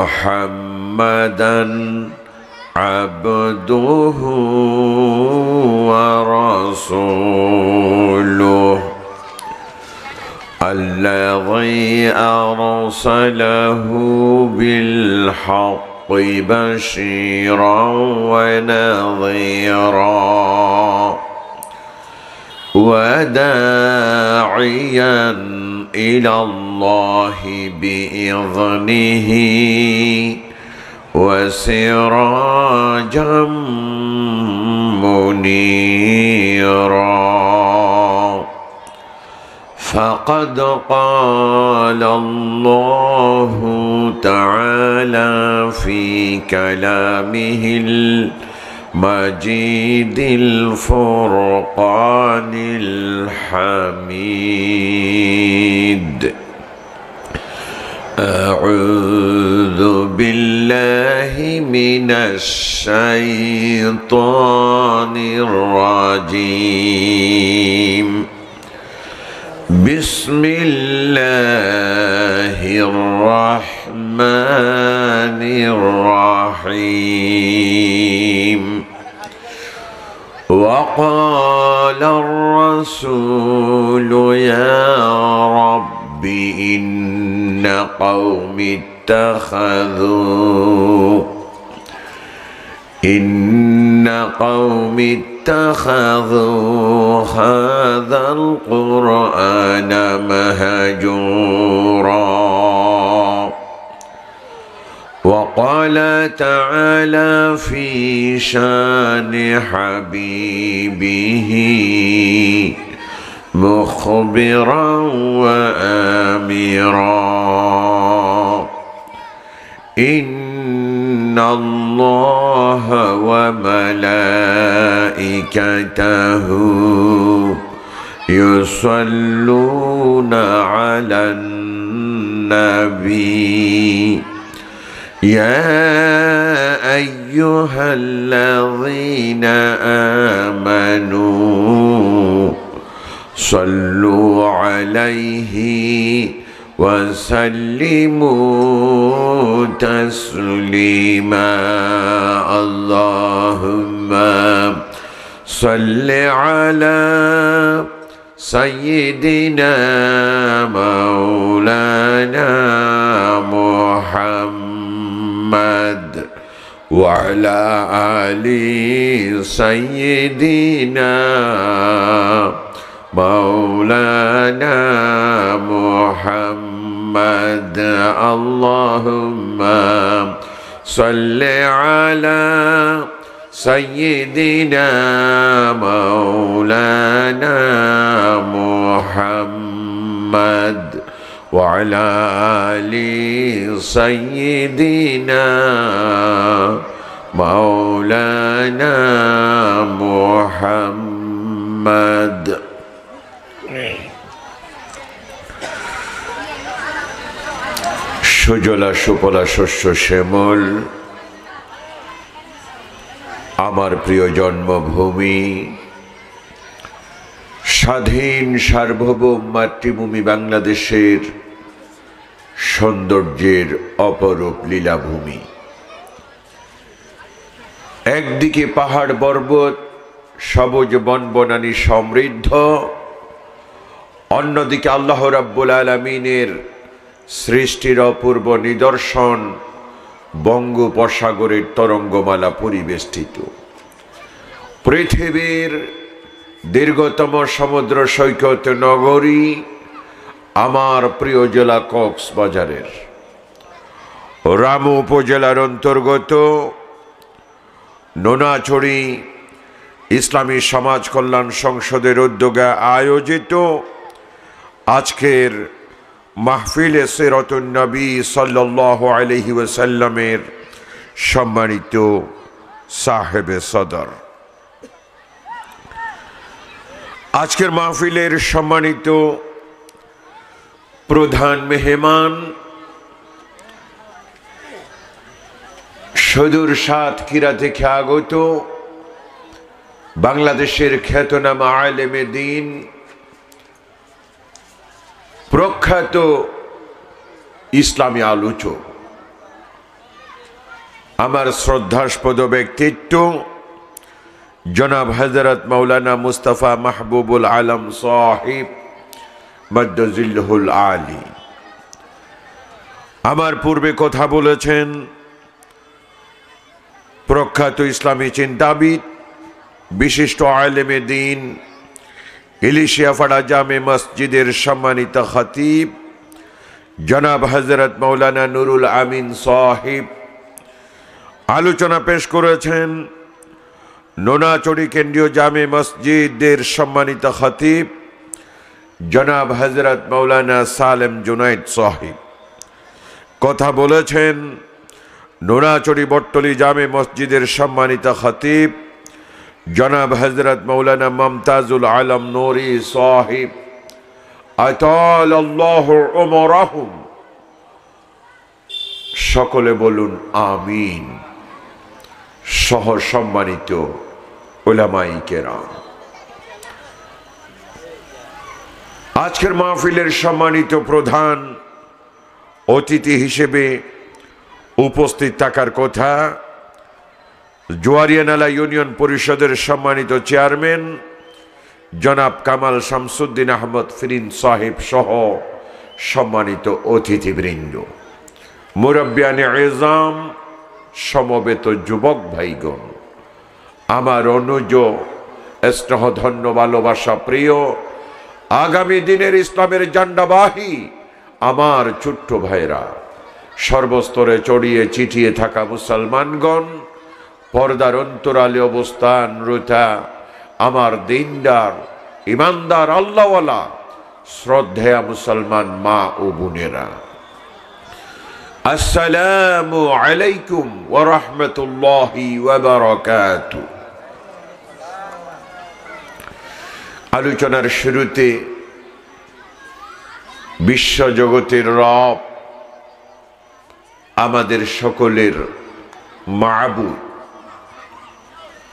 محمدا عبده ورسوله الذي أرسله بالحق بشيرا ونذيرا وداعيا إلى الله بإذنه وسراجا منيرا فقد قال الله تعالى في كلامه المجيد الفرقان الحميد أعوذ بالله من الشيطان الرجيم بسم الله الرحمن الرحيم وقال الرسول يا رب إن قوم اتخذوا هذا القرآن مهجورا وقال تعالى في شان حبيبه مخبرا وآمرا إن الله وملائكته يصلون على النبي يا أيها الذين آمنوا صلوا عليه وسلموا تسليما اللهم صل على سيدنا مولانا محمد وعلى آل سيدنا مولانا محمد اللهم صل على سيدنا مولانا محمد وعلى آل سيدنا مولانا محمد সুজলা সুফলা শস্য শ্যামল আমার প্রিয় জন্মভূমি স্বাধীন সার্বভৌম মাতৃভূমি বাংলাদেশের সৌন্দর্যের অপরূপ লীলাভূমি। একদিকে পাহাড় পর্বত সবুজ বনবনানী সমৃদ্ধ, অন্যদিকে আল্লাহ রাব্বুল আলামিনের সৃষ্টির অপূর্ব নিদর্শন বঙ্গোপসাগরের তরঙ্গমালা পরিবেষ্টিত। পৃথিবীর দীর্ঘতম সমুদ্র সৈকত নগরী আমার প্রিয় জেলা কক্সবাজারের রামু উপজেলার অন্তর্গত নোনাছড়ি ইসলামী সমাজ কল্যাণ সংসদের উদ্যোগে আয়োজিত আজকের মাহফিলে সিরাতুন নবী সাল্লাল্লাহু আলাইহি ওয়াসাল্লামের সম্মানিত সাহেবে সদর, আজকের মাহফিলের সম্মানিত প্রধান মেহমান, সুদূর সাতক্ষীরা থেকে আগত বাংলাদেশের খ্যাতনামা আলেমে দ্বীন, প্রখ্যাত ইসলামী আলোচক আমার শ্রদ্ধাস্পদ ব্যক্তিত্ব জনাব হযরত মাওলানা মুস্তাফা মাহবুবুল আলম সাহিব মদ্দজিল্লুহুল আলী আমার পূর্বে কথা বলেছেন প্রখ্যাত ইসলামী চিন্তাবিদ বিশিষ্ট আলেমে দ্বীন ইলিশিয়াপাড়া জামে মসজিদের সম্মানিত খতিব জনাব হযরত মাওলানা নুরুল আমিন সাহিব আলোচনা পেশ করেছেন নোনাচড়ি কেন্দ্রীয় জামে মসজিদের সম্মানিত খতিব জনাব হযরত মাওলানা সালেম জুনাইদ সাহিব কথা বলেছেন নোনাচড়ি বটতলী জামে মসজিদের সম্মানিত খতিব জনাব হযরত মাওলানা মুমতাজুল আলম নুরি সাহিব আতালাল্লাহু উমরাহুম সকলে বলুন আমিন সহ সম্মানিত উলামায়ে কেরাম আজকের মাহফিলের সম্মানিত প্রধান অতিথি হিসেবে উপস্থিত থাকার কথা জোয়ারিয়ানালা ইউনিয়ন পরিষদের সম্মানিত চেয়ারম্যান জনাব কামাল শামসুদ্দিন আহমদ ফিরিন সাহেব সহ সম্মানিত অতিথিবৃন্দ মুরব্বিয়ানে ইজাম সমবেত যুবক ভাইগণ আমার অনুজ স্নেহ ধন্য ভালোবাসা প্রিয় আগামী দিনের ইসলামের ঝান্ডাবাহী আমার ছোট্ট ভাইরা সর্বস্তরে চড়িয়ে চিঠিয়ে থাকা মুসলমানগণ পর্দার অন্তরালে অবস্থানরত আমার দিনদার ইমানদার আল্লাহওয়ালা শ্রদ্ধেয়া মুসলমান মা ও বোনেরা আসসালামু আলাইকুম ওয়া রাহমাতুল্লাহি ওয়া বারাকাতুহু আলোচনার শুরুতে বিশ্বজগতের রব আমাদের সকলের মাবুদ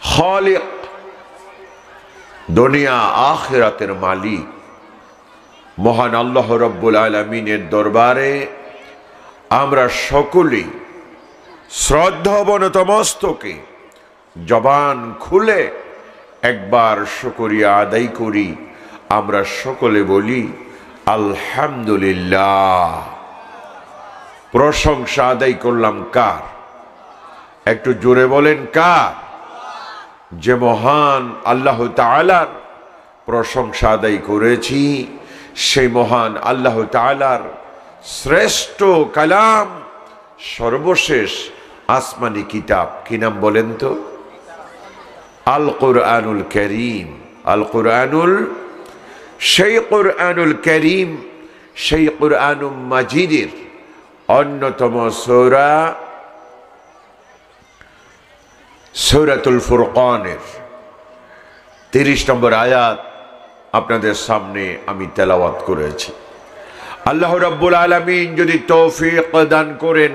খালিক দুনিয়া আখিরাতের মালিক মহান আল্লাহ রাব্বুল আলামিনের দরবারে আমরা সকলেই শ্রদ্ধাবনত মস্তকে জবান খুলে একবার শুকরিয়া আদায় করি আমরা সকলে বলি আলহামদুলিল্লাহ প্রশংসা আদায় করলাম কার একটু জোরে বলেন কার যে মহান আল্লাহ তাআলার প্রশংসা আদায় করেছি সেই মহান আল্লাহ তাআলার শ্রেষ্ঠ কালাম সর্বশেষ আসমানি কিতাব কি নাম বলেন তো আল কুরআনুল কারীম আল কুরআনুল সেই কুরআনুল কারীম সেই কুরআনুল মাজিদের অন্যতম সূরা সূরাতুল ফুরকানের 30 নম্বর আয়াত আপনাদের সামনে আমি তেলাওয়াত করেছি আল্লাহ রাব্বুল আলামিন যদি তৌফিক দান করেন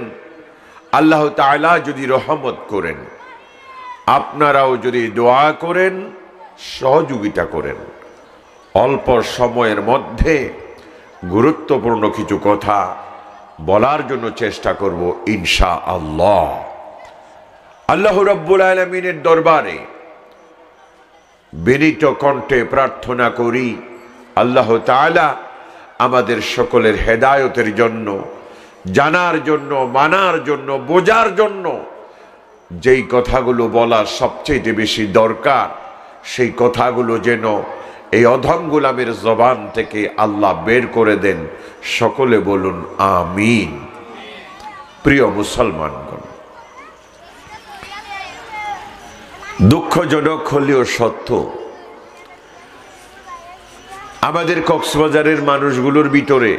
আল্লাহ তাআলা যদি রহমত করেন আপনারাও যদি দোয়া করেন সহযোগিতা করেন অল্প সময়ের মধ্যে গুরুত্বপূর্ণ কিছু কথা বলার জন্য চেষ্টা করব ইনশাআল্লাহ আল্লাহ রাব্বুল আলামিনের দরবারে বিনীত কণ্ঠে প্রার্থনা করি আল্লাহ তাআলা আমাদের সকলের হেদায়েতের জন্য জানার জন্য মানার জন্য বোঝার জন্য যেই কথাগুলো বলা সবচেয়ে বেশি দরকার সেই কথাগুলো যেন এই অধম গোলামের জবান থেকে আল্লাহ বের করে দেন সকলে বলুন আমিন প্রিয় মুসলমানগণ দুঃখজনক হলেও সত্য আমাদের কক্সবাজারের মানুষগুলোর ভিতরে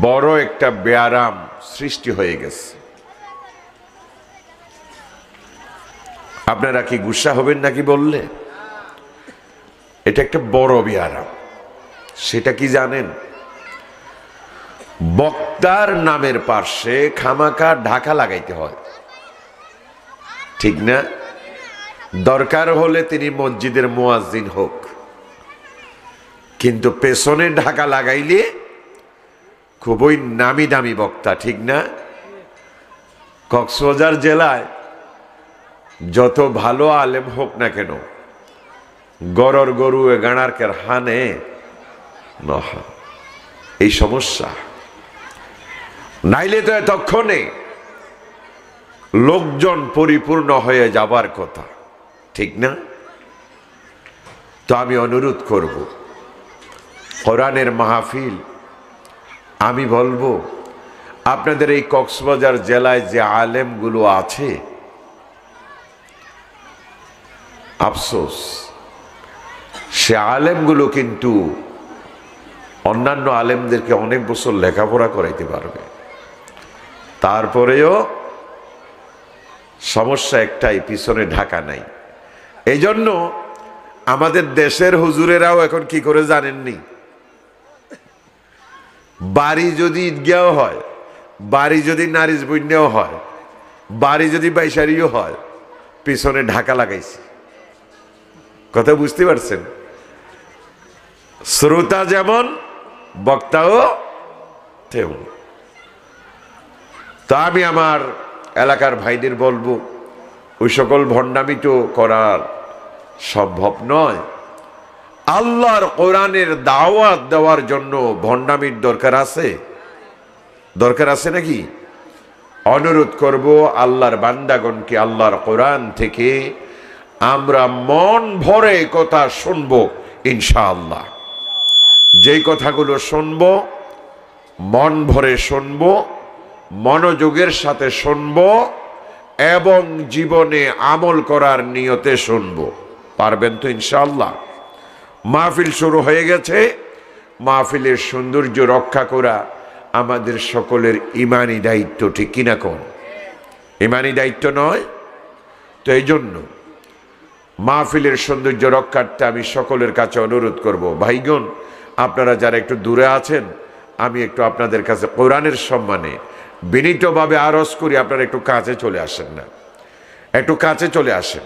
বড় একটা ব্যারাম সৃষ্টি হয়ে গেছে আপনারা কি গুসা হবেন নাকি বললে এটা একটা বড় ব্যারাম সেটা কি জানেন বক্তার নামের পাশে খামাকা ঢাকা লাগাইতে হয় ঠিক না দরকার হলে তিনি মসজিদের মুয়াজ্জিন হোক কিন্তু পেছনে ঢাকা লাগাইলে খুবই নামি দামি বক্তা ঠিক না কক্সবাজার জেলায় যত ভালো আলেম হোক না কেন, গরর গরু এ গাঁড়ার কের হানে নহা, এই সমস্যা। নাইলে তো এতক্ষণে লোকজন পরিপূর্ণ হয়ে যাবার কথা, ঠিক না? তো আমি অনুরোধ করব, কোরআনের মাহফিল, আমি বলবো আপনাদের এই কক্সবাজার জেলায় যে আলেমগুলো আছে, আফসোস সে আলেমগুলো কিন্তু অন্যান্য আলেমদেরকে অনেক বছর লেখাপড়া করাইতে পারবে, তারপরেও সমস্যা একটাই, পিছনে ঢাকা নাই। এই জন্য আমাদের দেশের হুজুরেরাও এখন কি করে জানেননি, বাড়ি যদি ঈদগাহ হয়, বাড়ি যদি নারিজ বন্যাও হয়, বাড়ি যদি বাইশারিও হয়, পিছনে ঢাকা লাগাইছে। কথা বুঝতে পারছেন? শ্রোতা যেমন বক্তাও তেমন। তা আমি আমার এলাকার ভাইদের বলবো, ওই সকল ভণ্ডামি তো করার সম্ভব নয়। আল্লাহর কোরআনের দাওয়াত দেওয়ার জন্য ভণ্ডামির দরকার আছে? দরকার আছে নাকি? অনুরোধ করব আল্লাহর বান্দাগণকে, আল্লাহর কোরআন থেকে আমরা মন ভরে কথা শুনবো ইনশাআল্লাহ। যেই কথাগুলো শুনবো মন ভরে শুনবো, মনোযোগের সাথে শুনবো এবং জীবনে আমল করার নিয়তে শুনবো। পারবেন তো ইনশাআল্লাহ? মাহফিল শুরু হয়ে গেছে, মাহফিলের সৌন্দর্য রক্ষা করা আমাদের সকলের ইমানি দায়িত্ব, ঠিক কিনা কোন? ইমানি দায়িত্ব নয়? তো এই জন্য মাহফিলের সৌন্দর্য রক্ষার্থে আমি সকলের কাছে অনুরোধ করব, ভাইগণ আপনারা যারা একটু দূরে আছেন, আমি একটু আপনাদের কাছে কোরআনের সম্মানে বিনীতভাবে আরজ করি, আপনারা একটু কাছে চলে আসেন না, একটু কাছে চলে আসেন,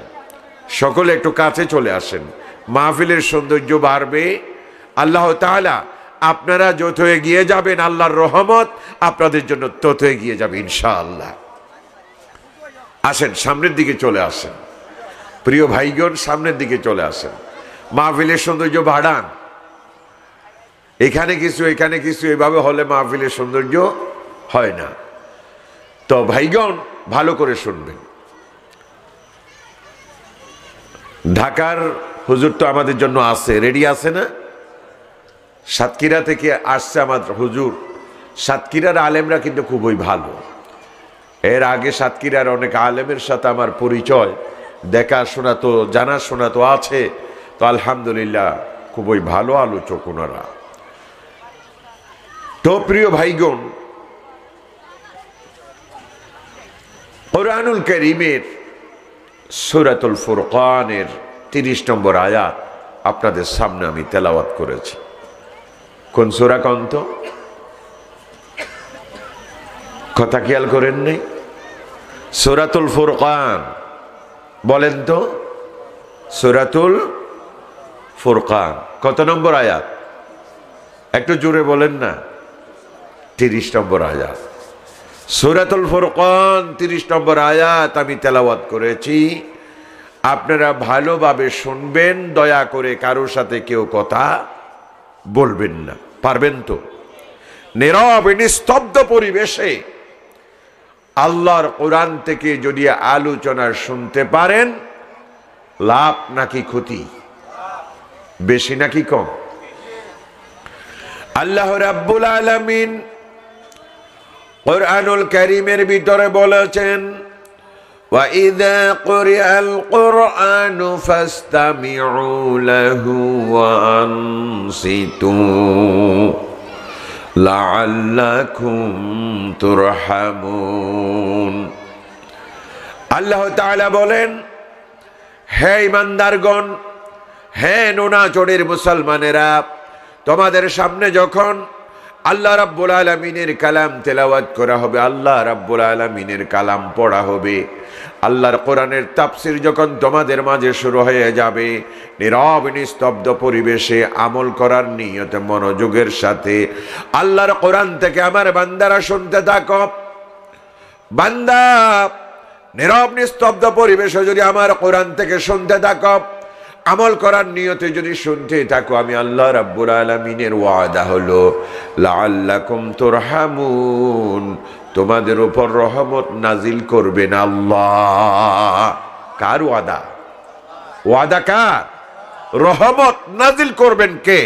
সকলে একটু কাছে চলে আসেন। মাহফিলের সৌন্দর্য বাড়বে, আল্লাহ তাআলা আপনারা যত এগিয়ে যাবেন, আল্লাহর রহমত আপনাদের জন্য তত এগিয়ে যাবে ইনশাআল্লাহ। আসেন, সামনের দিকে চলে আসেন প্রিয় ভাইগণ, সামনের দিকে চলে আসেন। মাহফিলের সৌন্দর্য বাড়ান, এখানে কিছু এখানে কিছু, এভাবে হলে মাহফিলের সৌন্দর্য হয় না। তো ভাইগণ ভালো করে শুনবেন। ঢাকার হুজুর তো আমাদের জন্য আছে, রেডি আছে না? সাতক্ষীরা থেকে আসছে আমাদের হুজুর। সাতক্ষীরার আলেমরা কিন্তু খুবই ভালো। এর আগে সাতক্ষীরার অনেক আলেমের সাথে আমার পরিচয়, দেখাশোনা তো জানাশোনা তো আছে। তো আলহামদুলিল্লাহ খুবই ভালো আলোচক ওনারা। তো প্রিয় ভাইগণ, কোরআনুল কারীমের সূরাতুল ফুরকানের 30 নম্বর আয়াত আপনাদের সামনে আমি তেলাওয়াত করেছি। কোন সূরা কোন তো? কথা খেয়াল করেন নাই? সূরাতুল ফুরকান বলেন তো, সূরাতুল ফুরকান কত নম্বর আয়াত? একটু জোরে বলেন না। 30 নম্বর আয়াত। সূরাতুল ফুরকান 30 নম্বর আয়াত আমি তেলাওয়াত করেছি। আপনারা ভালোভাবে শুনবেন, দয়া করে কারোর সাথে কেউ কথা বলবেন না। পারবেন তো? নীরব নিস্তব্ধ পরিবেশে আল্লাহর কোরআন থেকে যদি আলোচনা শুনতে পারেন, লাভ নাকি ক্ষতি? বেশি নাকি কম? আল্লাহ রাব্বুল আলামিন কোরআনুল কারীমের ভিতরে বলেছেন, ওয়া ইযা কুরিআল কুরআনু ফাসতামিউ লাহু ওয়া আনসিতু লাআল্লাকুম তুরহামুন। আল্লাহ তাআলা বলেন, হে ঈমানদারগণ, হে নোনাচড়ের মুসলমানেরা, তোমাদের সামনে যখন আল্লাহ রাব্বুল আলামিনের কালাম তেলাওয়াত করা হবে, আল্লাহ রাব্বুল আলামিনের কালাম পড়া হবে, আল্লাহর কোরআনের তাফসীর যখন তোমাদের মাঝে শুরু হয়ে যাবে, নীরব নিস্তব্ধ পরিবেশে আমল করার নিয়তে মনোযোগের সাথে আল্লাহর কোরআন থেকে আমার বান্দারা শুনতে থাকো। বান্দা নীরব নিস্তব্ধ পরিবেশে যদি আমার কোরআন থেকে শুনতে থাকো, আমল করার নিয়তে যদি শুনতে থাকো, আমি আল্লাহ রাব্বুল আলামিনের ওয়াদা হলো লাআল্লাকুম তুরহামুন, তোমাদের উপর রহমত নাজিল করবেন আল্লাহ। কার ওয়াদা? ওয়াদা কার? রহমত নাজিল করবেন কে?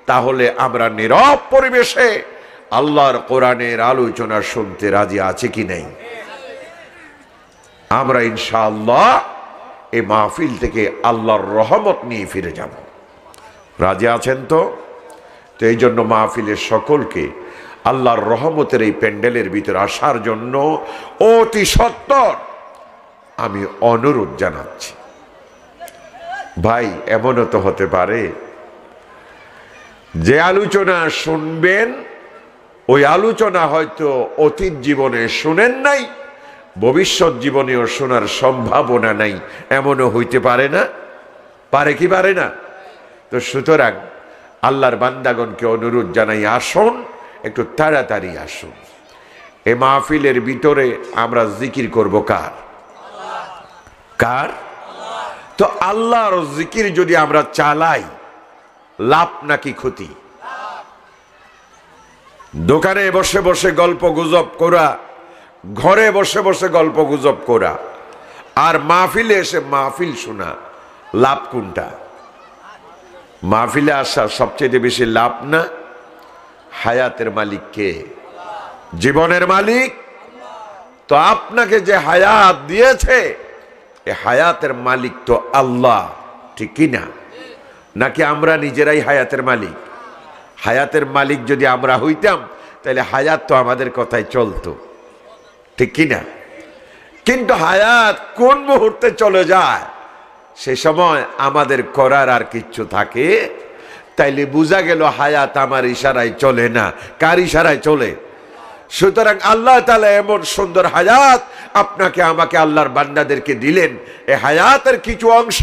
তাহলে আমরা নীরব পরিবেশে আল্লাহর কোরআনের আলোচনা শুনতে রাজি আছে কি নেই? আমরা ইনশাআল্লাহ এই মাহফিল থেকে আল্লাহর রহমত নিয়ে ফিরে যাব। রাজি আছেন তো? তো এই জন্য মাহফিলের সকলকে আল্লাহর রহমতের এই প্যান্ডেলের ভিতরে আসার জন্য অতি সত্বর আমি অনুরোধ জানাচ্ছি। ভাই, এমনও তো হতে পারে যে আলোচনা শুনবেন, ওই আলোচনা হয়তো অতীত জীবনে শুনেন নাই, ভবিষ্যৎ জীবনেও শোনার সম্ভাবনা নাই, এমনও হইতে পারে না? পারে কি পারে না? তো সুতরাং আল্লাহর বান্দাগণকে অনুরোধ জানাই, আসুন, একটু তাড়াতাড়ি আসুন। এ মাহফিলের ভিতরে আমরা জিকির করব কার? কার? তো আল্লাহর জিকির যদি আমরা চালাই, লাভ নাকি ক্ষতি? দোকানে বসে বসে গল্প গুজব করা, ঘরে বসে বসে গল্প গুজব করা, আর মাহফিলে এসে মাহফিল শোনা, লাভ কোনটা? মাহফিলে আসা সবচেয়ে বেশি লাভ না? হায়াতের মালিক কে? জীবনের মালিক তো আপনাকে যে হায়াত দিয়েছে, এ হায়াতের মালিক তো আল্লাহ, ঠিক কি না? নাকি আমরা নিজেরাই হায়াতের মালিক? হায়াতের মালিক যদি আমরা হইতাম তাহলে হায়াত তো আমাদের কথাই চলতো, ঠিক কি না? কিন্তু হায়াত কোন মুহূর্তে চলে যায় সে সময় আমাদের করার আর কিচ্ছু থাকে? তাইলে বোঝা গেল হায়াত আমার ইশারায় চলে না। কার ইশারায় চলে? সুতরাং আল্লাহ তাআলা এমন সুন্দর হায়াত আপনাকে আমাকে আল্লাহর বান্দাদেরকে দিলেন, এই হায়াতের কিছু অংশ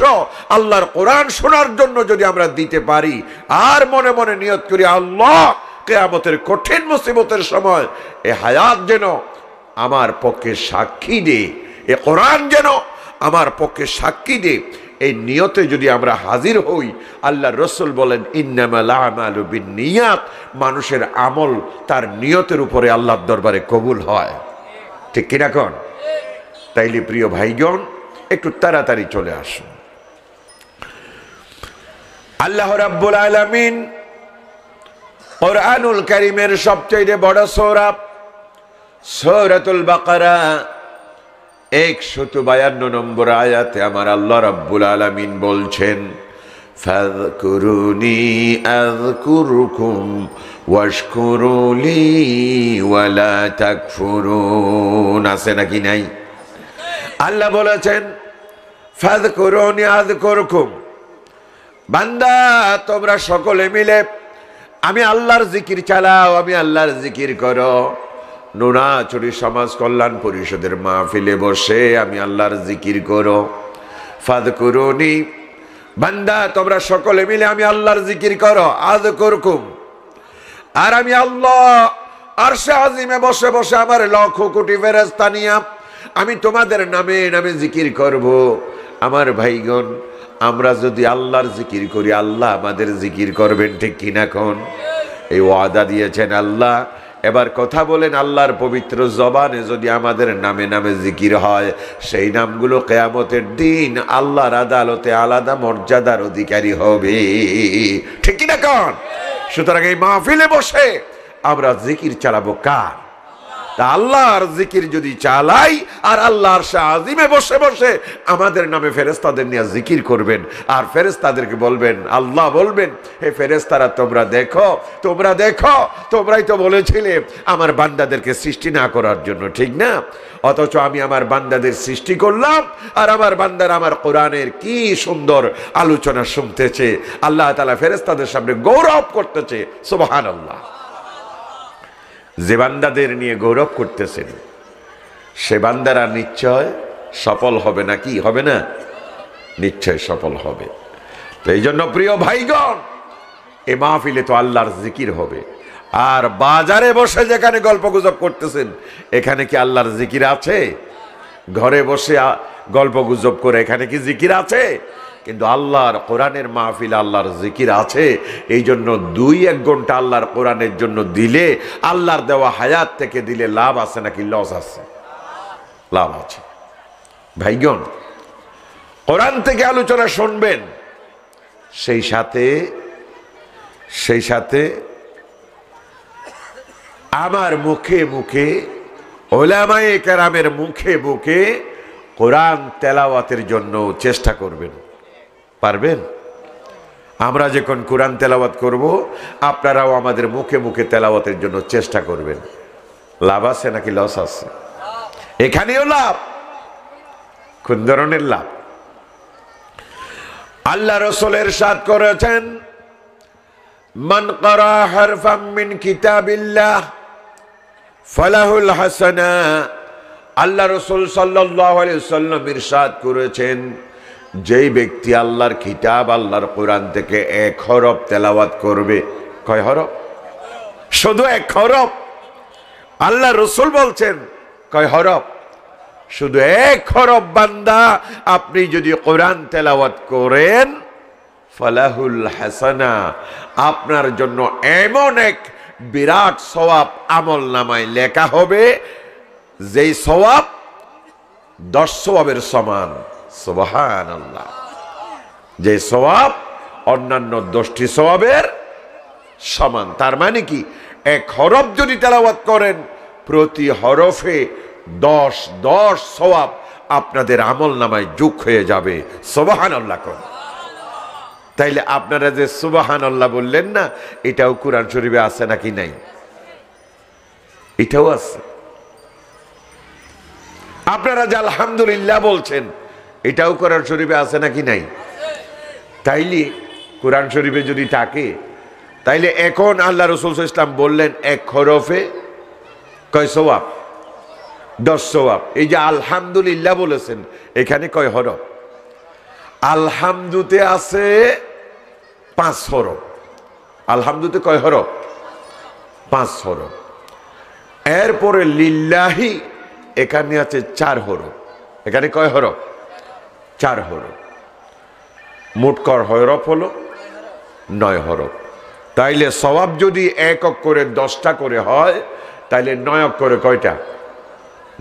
আল্লাহর কোরআন শোনার জন্য যদি আমরা দিতে পারি, আর মনে মনে নিয়ত করি আল্লাহ কিয়ামতের কঠিন মুসিবতের সময় এই হায়াত যেন আমার পক্ষে সাক্ষী দে, এ কোরআন যেন আমার পক্ষে সাক্ষী দে, এই নিয়তে যদি আমরা হাজির হই, আল্লাহর রাসূল বলেন ইন্নামাল আমালু বিন্নিয়াত, মানুষের আমল তার নিয়তের উপরে আল্লাহর দরবারে কবুল হয়, ঠিক কিনা কোন? তাইলে প্রিয় ভাইগণ, একটু তাড়াতাড়ি চলে আসুন। আল্লাহ রাব্বুল আলামিন কোরআনুল কারীমের সবচেয়ে বড় সূরা সূরাতুল বাকারা 152 নম্বর আয়াতে আমার আল্লাহ রাব্বুল আলামিন বলছেন, ফাযকুরুনি আযকুরুকুম ওয়াশকুরুলি ওয়ালা তাকফুরুন। আছে নাকি নাই? আল্লাহ বলেছেন ফাযকুরুনি আযকুরুকুম, বান্দা তোমরা সকলে মিলে আমি আল্লাহর জিকির চালাও, আমি আল্লাহর জিকির করো। নুনাচুরি সমাজ কল্যাণ পরিষদের মাহফিলে বসে আমি আল্লাহর জিকির করো। ফাযকুরুনি, বান্দা তোমরা সকলে মিলে আমি আল্লাহর জিকির করো। আযকুরকুম, আর আমি আল্লাহ আরশে আজিমে বসে বসে আমার লক্ষ কোটি ফেরেশতা নিয়ে আমি তোমাদের নামে নামে জিকির করব। আমার ভাইগণ, আমরা যদি আল্লাহর জিকির করি, আল্লাহ আমাদের জিকির করবেন, ঠিক কিনা কোন? এই ওয়াদা দিয়েছেন আল্লাহ। এবার কথা বলেন, আল্লাহর পবিত্র জবানে যদি আমাদের নামে নামে জিকির হয়, সেই নামগুলো কিয়ামতের দিন আল্লাহর আদালতে আলাদা মর্যাদার অধিকারী হবে, ঠিক কিনা কোন? সুতরাং এই মাহফিলে বসে আমরা জিকির চালাবো কার? তা আল্লাহর জিকির যদি চালাই, আর আল্লাহর আরশে আজিমে বসে বসে আমাদের নামে ফেরেশতাদের নিয়ে জিকির করবেন, আর ফেরেশতাদেরকে বলবেন, আল্লাহ বলবেন, হে ফেরেশতারা তোমরা দেখো, তোমরা দেখো, তোমরাই তো বলেছিলে আমার বান্দাদেরকে সৃষ্টি না করার জন্য, ঠিক না? অথচ আমি আমার বান্দাদের সৃষ্টি করলাম, আর আমার বান্দারা আমার কোরআনের কি সুন্দর আলোচনা শুনতেছে। আল্লাহ তাআলা ফেরেশতাদের সামনে গৌরব করতেছে, সুবহানাল্লাহ। যে বান্দাদের নিয়ে গৌরব করতেছেন সে বান্দারা নিশ্চয় সফল হবে, না কি হবে না? নিশ্চয় সফল হবে। তো এই জন্য প্রিয় ভাইগণ, এ মাহফিলে তো আল্লাহর জিকির হবে, আর বাজারে বসে যেখানে গল্প গুজব করতেছেন, এখানে কি আল্লাহর জিকির আছে? ঘরে বসে গল্প গুজব করে এখানে কি জিকির আছে? কিন্তু আল্লাহর কোরআনের মাহফিল আল্লাহর জিকির আছে। এই জন্য 2-1 ঘন্টা আল্লাহর কোরআনের জন্য দিলে, আল্লাহর দেওয়া হায়াত থেকে দিলে লাভ আছে নাকি লস আছে? লাভ আছে। ভাইগণ, কোরআন থেকে আলোচনা শুনবেন, সেই সাথে আমার মুখে মুখে, উলামায়ে কেরামের মুখে মুখে কোরআন তেলাওয়াতের জন্য চেষ্টা করবেন। পারবেন? আমরা যখন কোরআন তেলাওয়াত করব, আপনারাও আমাদের মুখে মুখে তেলাওয়াতের জন্য চেষ্টা করবেন। লাভ আছে নাকি লস আছে? এখানেও লাভ। কোন ধরনের লাভ? আল্লাহ রাসূল ইরশাদ করেছেন, মান ক্বারা হারফাম মিন কিতাবিল্লাহ ফালাহুল হাসানা। আল্লাহ রাসূল সাল্লাল্লাহু আলাইহি ওয়াসাল্লাম ইরশাদ করেছেন, যেই ব্যক্তি আল্লাহর কিতাব, আল্লাহর কোরআন থেকে 1 হরফ তেলাওয়াত করবে। কয় হরফ? শুধু 1 হরফ। আল্লাহ রাসূল বলছেন কয় হরফ? শুধু 1 হরফ। বান্দা আপনি যদি কোরআন তেলাওয়াত করেন, ফালাহুল হাসানা, আপনার জন্য এমন এক বিরাট সওয়াব আমল নামায় লেখা হবে, যেই সওয়াব 10 সওয়াবের সমান। সুবহানাল্লাহ। যে সওয়াব অন্যান্য 10টি সওয়াবের সমান। তার মানে কি, 1 হরফ যদি তেলাওয়াত করেন, প্রতি হরফে 10 সওয়াব আপনাদের আমল নামায় যোগ হয়ে যাবে। সুবহানাল্লাহ। তাইলে আপনারা যে সুবহানাল্লাহ বললেন না, এটাও কোরআন শরীফে আছে নাকি নাই? এটাও আছে। আপনারা যে আলহামদুলিল্লাহ বলছেন, এটাও কোরআন শরীফে আছে নাকি নাই? তাইলে কোরআন শরীফে যদি থাকে, তাইলে এখন আল্লাহ রাসূল সাল্লাল্লাহু আলাইহি ওয়াসাল্লাম বললেন 1 হরফে কয় সওয়াব? 10 সওয়াব। এই যে আলহামদুলিল্লাহ বলেছেন, এখানে কয় হরফ? আলহামদুতে আছে 5 হরফ। আলহামদুতে কয় হরফ? 5 হরফ। এরপরে লিল্লাহি এখানে আছে 4 হরফ। এখানে কয় হরফ? 4 হরফ। মোট কয় হরফ হলো? 9 হরফ। তাইলে সওয়াব যদি 1 অক্ষরে 10টা করে হয়, তাইলে 9 অক্ষরে কয়টা?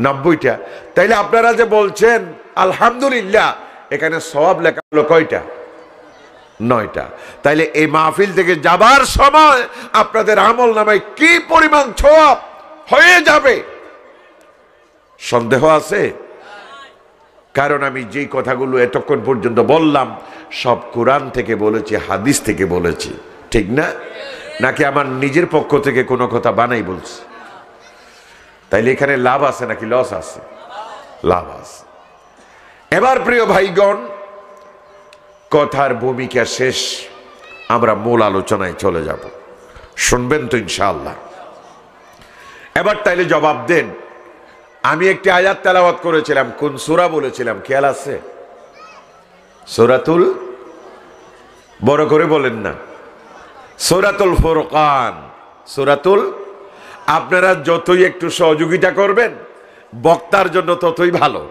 90টা। তাইলে আপনারা যে বলছেন আলহামদুলিল্লাহ, এখানে সওয়াব লেখা হলো কয়টা? 9টা। তাইলে এই মাহফিল থেকে যাবার সময় আপনাদের আমল নামায় কি পরিমাণ সওয়াব হয়ে যাবে, সন্দেহ আছে? কারণ আমি যেই কথাগুলো এতক্ষণ পর্যন্ত বললাম, সব কোরআন থেকে বলেছি, হাদিস থেকে বলেছি, ঠিক না? নাকি আমার নিজের পক্ষ থেকে কোনো কথা বানাই বলছি? তাইলে এখানে লাভ আছে নাকি লস আছে? লাভ আছে। এবার প্রিয় ভাইগণ, কথার ভূমিকা শেষ, আমরা মূল আলোচনায় চলে যাব। শুনবেন তো ইনশাআল্লাহ? এবার তাইলে জবাব দেন। আমি একটি আয়াত তেলাওয়াত করেছিলাম, কোন সূরা বলেছিলাম খেয়াল আছে? সূরাতুল, বড় করে বলেন না, সূরাতুল ফুরকান। সূরাতুল, আপনারা যতই একটু সহযোগিতা করবেন, বক্তার জন্য ততই ভালো।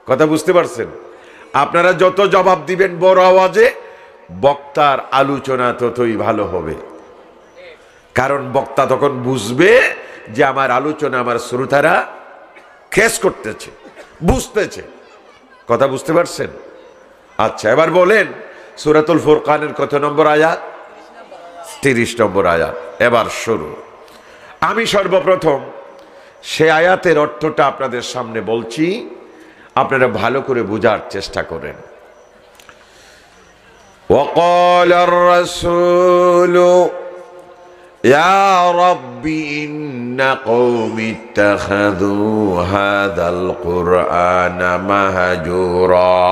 কথা বুঝতে পারছেন? আপনারা যত জবাব দিবেন বড় আওয়াজে, বক্তার আলোচনা ততই ভালো হবে। কারণ বক্তা তখন বুঝবে যে আমার আলোচনা আমার শ্রোতারা খেস করতেছে, বুঝতেছে। কথা বুঝতে পারছেন? আচ্ছা, এবার বলেন সূরাতুল ফুরকানের কত নম্বর আয়াত? 30 নম্বর আয়াত। এবার শুরু। আমি সর্বপ্রথম সে আয়াতের অর্থটা আপনাদের সামনে বলছি, আপনারা ভালো করে বোঝার চেষ্টা করেন। وقال الرسول يا رب إن قومي اتخذوا هذا القرآن مهجورا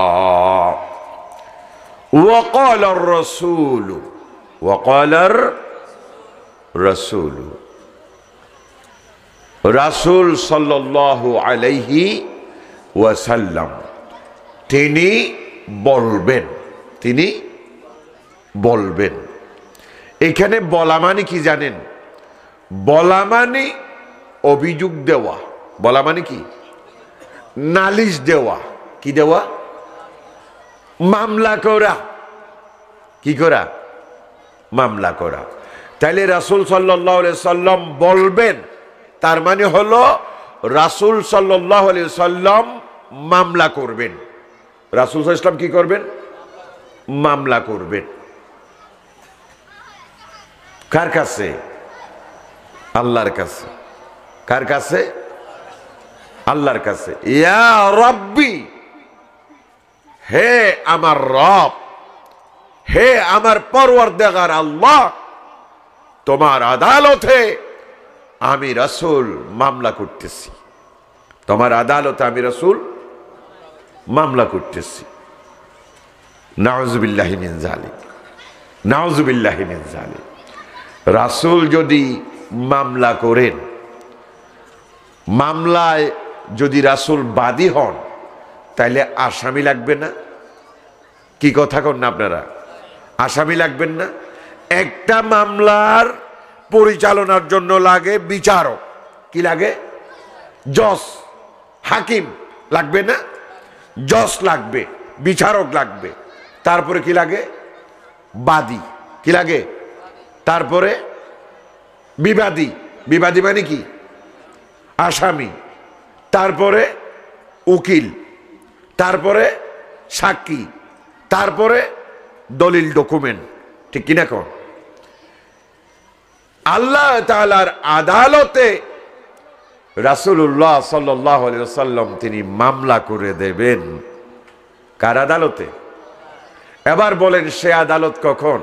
وقال الرسول রাসূল সাল্লাল্লাহু আলাইহি ওয়াসাল্লাম তিনি বলবেন। এখানে বলা মানে কি জানেন? বলা মানে অভিযোগ দেওয়া, বলা মানে কি? নালিশ দেওয়া। কি দেওয়া? মামলা করা। কি করা? মামলা করা। তাইলে রাসূল সাল্লাল্লাহু আলাইহি সাল্লাম বলবেন, তার মানে হলো রাসূল সাল্লাল্লাহু আলাইহি সাল্লাম মামলা করবেন। রাসূল সাল্লাল্লাহু আলাইহি সাল্লাম কি করবেন? মামলা করবেন। কার কাছে? আল্লাহর কাছে। কার কাছে? আল্লাহর কাছে। ইয়া রব্বি, হে আমার রব, হে আমার পরওয়ারদিগার আল্লাহ, তোমার আদালতে আমি রাসূল মামলা করতেছি। তোমার আদালতে আমি রাসূল মামলা করতেছি। নাউযুবিল্লাহি মিন যালিক, নাউযুবিল্লাহি মিন যালিক। রাসূল যদি মামলা করেন, মামলায় যদি রাসূল বাদী হন, তাইলে আসামি লাগবে না? কি কথা কন না আপনারা? আসামি লাগবেন না? একটা মামলার পরিচালনার জন্য লাগে বিচারক। কি লাগে? জজ, হাকিম লাগবে না? জজ লাগবে, বিচারক লাগবে। তারপরে কি লাগে? বাদী। কি লাগে? তারপরে বিবাদী। বিবাদী মানে কি? আসামি। তারপরে উকিল, তারপরে সাক্ষী, তারপরে দলিল, ডকুমেন্ট। ঠিক কিনা কোন? আল্লাহ তাআলার আদালতে রাসূলুল্লাহ সাল্লাল্লাহু আলাইহি ওয়াসাল্লাম তিনি মামলা করে দেবেন। কার আদালতে? এবার বলেন, সে আদালত কখন?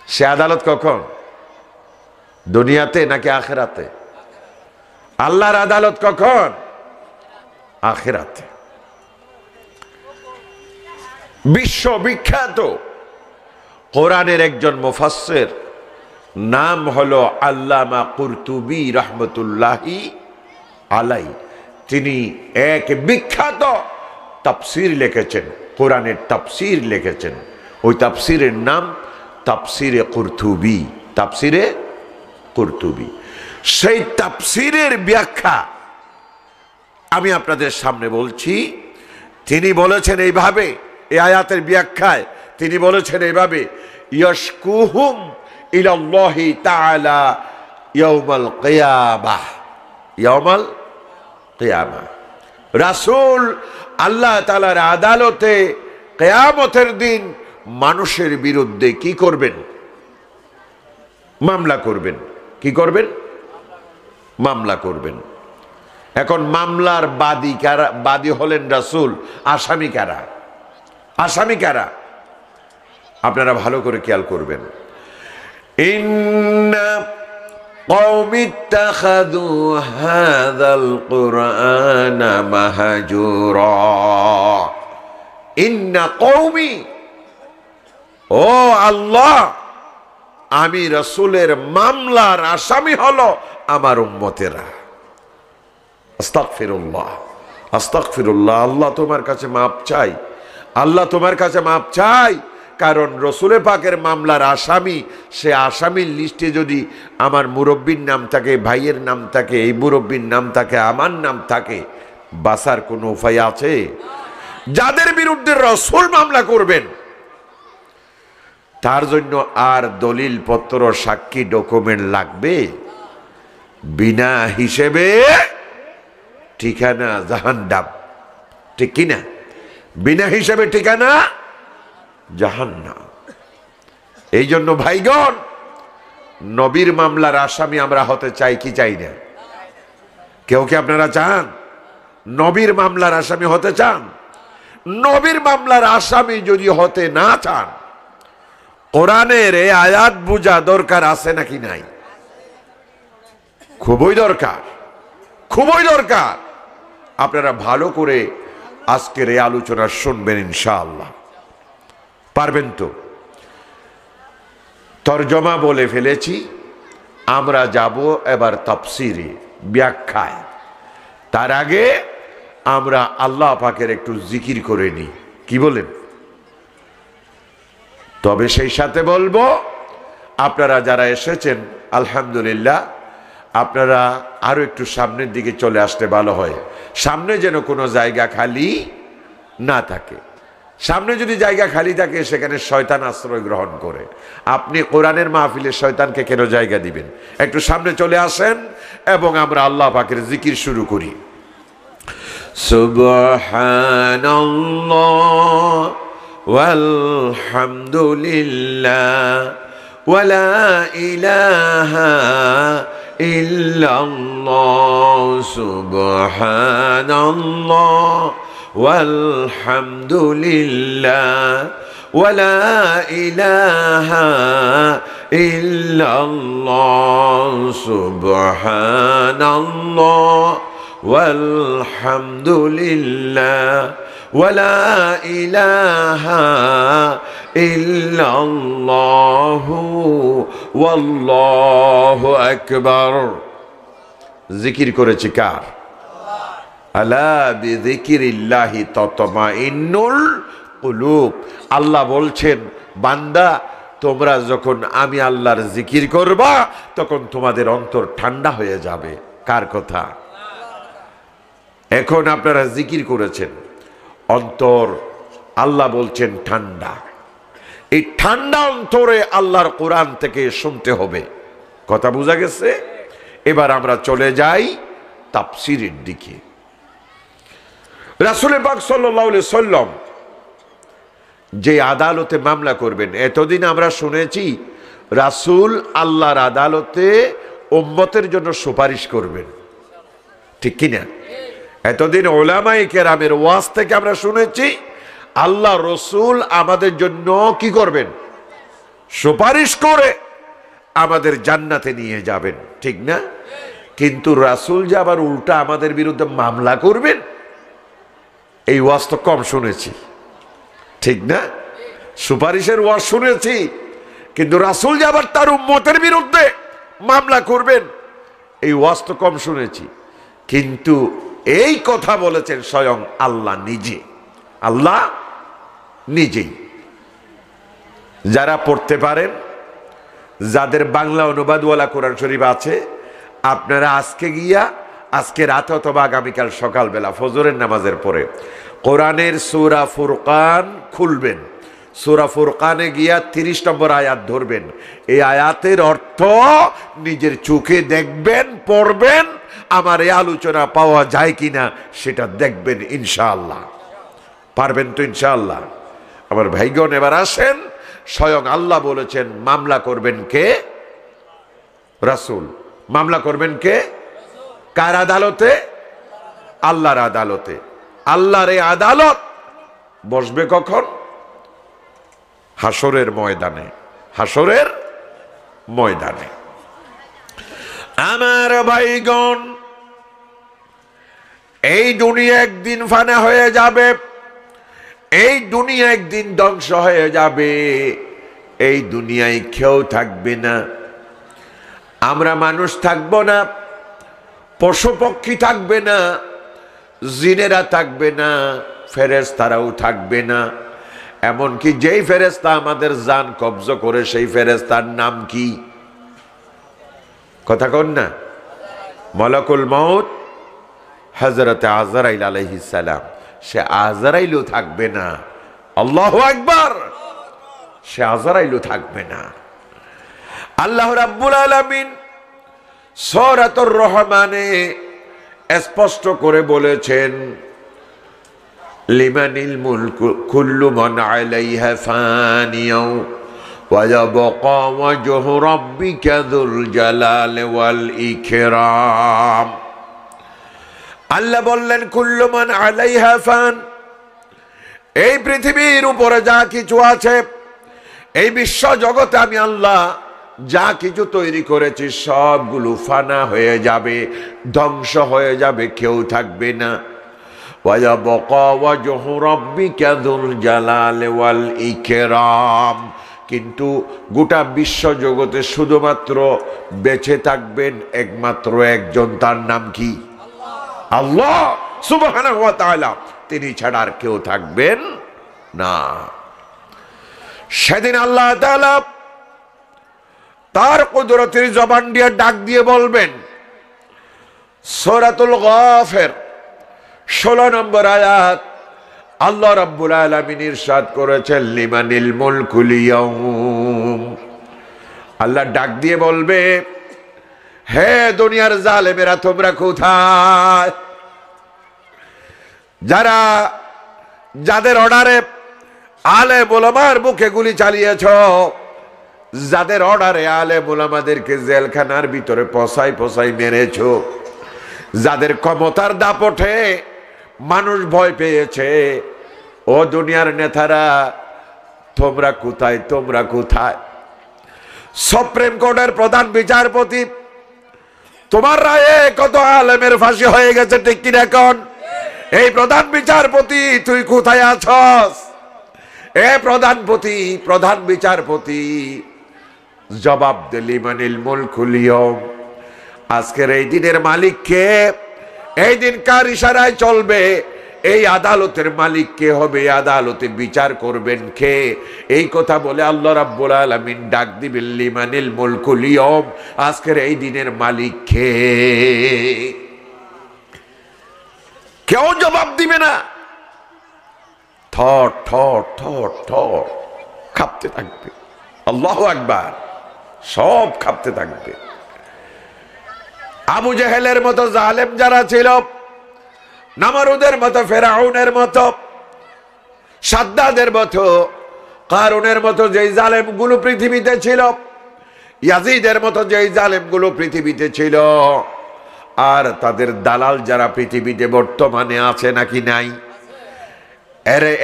সে আদালত কখন? দুনিয়াতে নাকি আখিরাতে? আল্লাহর আদালত কখন? আখিরাতে। বিশ্ববিখ্যাত কোরআনের একজন মুফাসসির, নাম হলো আল্লামা কুরতুবী রাহমাতুল্লাহি আলাইহি। তিনি এক বিখ্যাত তাফসীর লিখেছেন, কোরআনের তাফসীর লিখেছেন। ওই তাফসীরের নাম তাফসীরে কুরতুবী। তাফসীরে কুরতুবী। সেই তাফসীরের ব্যাখ্যা আমি আপনাদের সামনে বলছি। তিনি বলেছেন এইভাবে, এই আয়াতের ব্যাখ্যায় তিনি বলেছেন এইভাবে, ইয়াশকুহুম ইলাল্লাহি তাআলা ইয়াউমাল কিয়ামাহ। ইয়াউমাল কিয়ামাহ। রাসূল আল্লাহ তাআলার আদালতে কিয়ামতের দিন মানুষের বিরুদ্ধে কি করবেন? মামলা করবেন। কি করবেন? মামলা করবেন। এখন মামলার বাদী কারা? বাদী হলেন রাসূল। আসামি কারা? আসামি কারা? আপনারা ভালো করে খেয়াল করবেন। ইন্না কওমি ইত্তাখাযু হাযাল কুরআনা মাহজুরা। ইন্না কওমি, ও আল্লাহ, আমি রাসূলের মামলার আসামি হলো আমার উম্মতেরা। আস্তাগফিরুল্লাহ, আস্তাগফিরুল্লাহ। আল্লাহ তোমার কাছে মাপ চাই, আল্লাহ তোমার কাছে মাপ চাই। কারণ রসুলে পাকের মামলার আসামি, সে আসামির লিস্টে যদি আমার মুরব্বীর নাম থাকে, ভাইয়ের নাম থাকে, এই মুরব্বীর নাম থাকে, আমার নাম থাকে, বাঁচার কোনো উপায় আছে? যাদের বিরুদ্ধে রসুল মামলা করবেন তার জন্য আর দলিল পত্র, সাক্ষী, ডকুমেন্ট লাগবে? বিনা হিসেবে ঠিকানা জাহান্নাম। ঠিক কিনা? বিনা হিসেবে ঠিকানা জাহান্নাম। এই জন্য ভাইগণ, নবীর মামলার আসামি আমরা হতে চাই কি চাই না? কেউ কি আপনারা চান নবীর মামলার আসামি হতে চান? নবীর মামলার আসামি যদি হতে না চান, কোরআনের এই আয়াত বুঝা দরকার আছে নাকি নাই? খুবই দরকার, খুবই দরকার। আপনারা ভালো করে আজকের এই আলোচনা শুনবেন ইনশাআল্লাহ। পারবেন তো? তরজমা বলে ফেলেছি, আমরা যাব এবার তাফসীরে, ব্যাখ্যায়। তার আগে আমরা আল্লাহ পাকের একটু জিকির করে নিই। কি বলেন? তবে সেই সাথে বলবো, আপনারা যারা এসেছেন আলহামদুলিল্লাহ, আপনারা আরো একটু সামনের দিকে চলে আসতে ভালো হয়, সামনে যেন কোনো জায়গা খালি না থাকে। সামনে যদি জায়গা খালি থাকে সেখানে শয়তান আশ্রয় গ্রহণ করে। আপনি কোরআনের মাহফিলে শয়তানকে কেন জায়গা দিবেন? একটু সামনে চলে আসেন এবং আমরা আল্লাহ পাকের জিকির শুরু করি। সুবহানাল্লাহ ওয়ালহামদুলিল্লাহ ওয়ালা ইলাহা ইল্লাল্লাহ সুবহানাল্লাহ ওয়ালহামদুলিল্লাহ ওয়ালা ইলাহা ইল্লাল্লাহ সুবহানাল্লাহ ওয়ালহামদুলিল্লাহ ওয়ালা ইলাহা ইল্লাল্লাহু ওয়াল্লাহু আকবার। জিকির করেছি কার? আলা বিযিকিরিল্লাহি তাতমাইন্নুল কুলুব। আল্লাহ বলছেন, বান্দা তোমরা যখন আমি আল্লাহর জিকির করবা তখন তোমাদের অন্তর ঠান্ডা হয়ে যাবে। কার কথা? এখন আপনারা জিকির করেছেন, অন্তর আল্লাহ বলছেন ঠান্ডা। এই ঠান্ডা অন্তরে আল্লাহর কোরআন থেকে শুনতে হবে। কথা বোঝা গেছে? এবার আমরা চলে যাই তাফসীরের দিকে। রাসূল পাক সাল্লাল্লাহু আলাইহি সাল্লাম যে আদালতে মামলা করবেন, এতদিন আমরা শুনেছি রাসূল আল্লাহর আদালতে উম্মতের জন্য সুপারিশ করবেন, ঠিক কিনা? এতদিন উলামায়ে কেরামের ওয়াজ থেকে আমরা শুনেছি আল্লাহ রসুল আমাদের জন্য কি করবেন? সুপারিশ করে আমাদের জান্নাতে নিয়ে যাবেন, ঠিক না? কিন্তু রাসূল যে আবার উল্টা আমাদের বিরুদ্ধে মামলা করবেন, এই ওয়াজ তো কম শুনেছি, ঠিক না? সুপারিশের ওয়াজ শুনেছি, কিন্তু রাসূল যে আবার তার উম্মতের বিরুদ্ধে মামলা করবেন, এই ওয়াজ তো কম শুনেছি। কিন্তু এই কথা বলেছেন স্বয়ং আল্লাহ নিজে। আল্লাহ নিজেই। যারা পড়তে পারেন, যাদের বাংলা অনুবাদওয়ালা কোরআন শরীফ আছে, আপনারা আজকে গিয়া, আজকে রাতে অথবা আগামীকাল সকালবেলা ফজরের নামাজের পরে কোরআনের সূরা ফুরকান খুলবেন। সূরা ফুরকানে গিয়া 30 নম্বর আয়াত ধরবেন। এই আয়াতের অর্থ নিজের চোখে দেখবেন, পড়বেন। আমার এই আলোচনা পাওয়া যায় কিনা সেটা দেখবেন ইনশাআল্লাহ। পারবেন তো ইনশাআল্লাহ? আমার ভাইগণ, এবার আসেন, স্বয়ং আল্লাহ বলেছেন মামলা করবেন কে? রাসূল। মামলা করবেন কে? কার আদালতে? আল্লাহর আদালতে। আল্লাহর এই আদালত বসবে কখন? হাসরের ময়দানে। হাসরের ময়দানে। আমার ভাইগণ, এই দুনিয়া একদিন ফানা হয়ে যাবে, এই দুনিয়া একদিন ধ্বংস হয়ে যাবে, এই দুনিয়ায় কেউ থাকবে না। আমরা মানুষ থাকব না, পশু পক্ষী থাকবে না, জিনেরা থাকবে না, ফেরেশতারাও থাকবে না। এমনকি যেই ফেরেশতা আমাদের জান কবজ করে সেই ফেরেশতার নাম কি? কথা কন না? মালাকুল মউত হযরত আজরাইল আলাইহিস সালাম। সে আজরাইলও থাকবে না। আল্লাহু আকবার! সে আজরাইলও থাকবে না। আল্লাহ রাব্বুল আলামিন সূরাতুর রহমানে স্পষ্ট করে বলেছেন, লিমানিল মুলকু কুল্লু মান আলাইহা ফানিয়া ওয়া ইয়াবকা ওয়াজহু রাব্বিকা যুল জালালি ওয়াল ইকরাম। আল্লাহ বললেন, কুল্লু মান আলাইহা ফান, এই পৃথিবীর উপরে যা কিছু আছে, এই বিশ্ব জগতে আমি আল্লাহ যা কিছু তৈরি করেছি সবগুলো ফানা হয়ে যাবে, ধ্বংস হয়ে যাবে, কেউ থাকবে না। ওয়া ইয়াবকা ওয়াজহু রাব্বিকা যুল জালালি ওয়াল ইকরাম, কিন্তু গোটা বিশ্ব জগতে শুধুমাত্র বেঁচে থাকবেন একমাত্র একজন, তার নাম কি? আল্লাহ সুবহানাহু ওয়া তাআলা। তিনি ছাড়া আর কেউ থাকবেন না। সেদিন আল্লাহ তাআলা তার কুদরতের জবান দিয়ে ডাক দিয়ে বলবেন। সূরাতুল গাফির 16 নম্বর আয়াত, আল্লাহ রাব্বুল আলামিন ইরশাদ করেছেন, লিমানিল মুলকুল ইয়াউম। আল্লাহ ডাক দিয়ে বলবে, হে দুনিয়ার জালেমেরা তোমরা কোথায়? যাদের অর্ডারে আলেম ওলামার মুখে গুলি চালিয়েছ, যাদের অর্ডারে আলেম ওলামাদেরকে জেলখানার ভিতরে পচাই পচাই মেরেছ, যাদের ক্ষমতার দাপটে মানুষ ভয় পেয়েছে, ও দুনিয়ার নেতারা তোমরা কোথায়? তোমরা কোথায়? সুপ্রিম কোর্টের প্রধান বিচারপতি, তোমার রায়ে কত আলেমের ফাঁসি হয়ে গেছে, ঠিক কি এখন? এই প্রধান বিচারপতি তুই কোথায় আছস? এ প্রধান বিচারপতি জবাব দে, লিমানিল মুলকুল ইয়াউম। আজকের এই দিনের মালিক কে? এই দিন কার ইশারায় চলবে? এই আদালতের মালিক কে হবে? আদালতে বিচার করবেন কে? এই কথা বলে আল্লাহ রাব্বুল আলামিন ডাক দিবেন, লিমানিল মুলকুল ইয়াউম। আজকের এই দিনের মালিক কে? কেউ জবাব দিবে না। থর থর থর থর কাঁপতে থাকবে। আল্লাহু আকবার, সব কাঁপতে থাকবে। আবু জেহেলের মতো জালেম যারা ছিল, নামরুদের মতো, ফেরাউনের মতো, সাদ্দাদের মতো, কারুনের মতো যেই জালেমগুলো পৃথিবীতে ছিল, ইয়াজিদের মতো যেই জালেমগুলো পৃথিবীতে ছিল, আর তাদের দালাল যারা পৃথিবীতে বর্তমানে আছে নাকি নাই,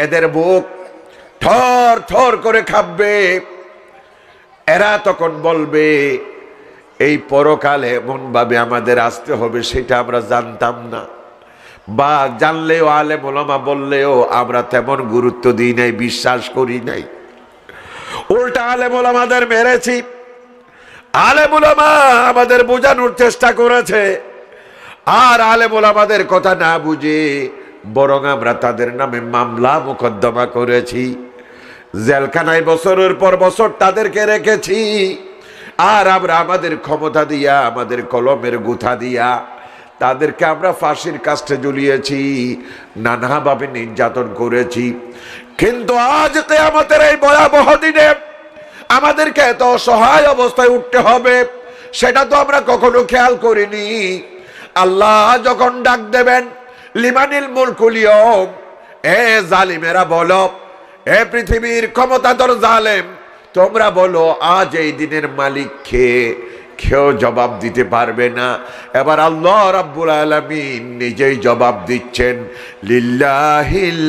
এদের বুক থর থর করে কাঁপবে। এরা তখন বলবে, এই পরকালে এমন ভাবে আমাদের আসতে হবে সেটা আমরা জানতাম না, বা জানলেও আলেম ওলামা বললেও আমরা তেমন গুরুত্ব দিই নাই, বিশ্বাস করি নাই। উল্টা আলেম ওলামাদের মেরেছি, আলেম ওলামা আমাদের বোঝানোর চেষ্টা করেছে, আর আলেম ওলামাদের কথা না বুঝে বরং আমরা তাদের নামে মামলা মোকদ্দমা করেছি, জেলখানায় বছরের পর বছর তাদেরকে রেখেছি, আর আমরা আমাদের ক্ষমতা দিয়া, আমাদের কলমের গুথা দিয়া তাদেরকে আমরা ফাঁসির কাস্টে ঝুলিয়েছি, নানাভাবে নির্যাতন করেছি। কিন্তু আজ কিয়ামতের এই ভয়াবহ দিনে আমাদেরকে এত অসহায় অবস্থায় উঠতে হবে সেটা তো আমরা কখনো খেয়াল করিনি। আল্লাহ যখন ডাক দেবেন, লিমানিল মুলকুল ইয়াউম, এ জালিমেরা বলো, এ পৃথিবীর ক্ষমতাধর জালেম, তোমরা বলো আজ এই দিনের মালিক কে? কেউ জবাব দিতে পারবে না। এবার আল্লাহ রাব্বুল আলামিন নিজেই জবাব দিচ্ছেন, লিল্লাহিল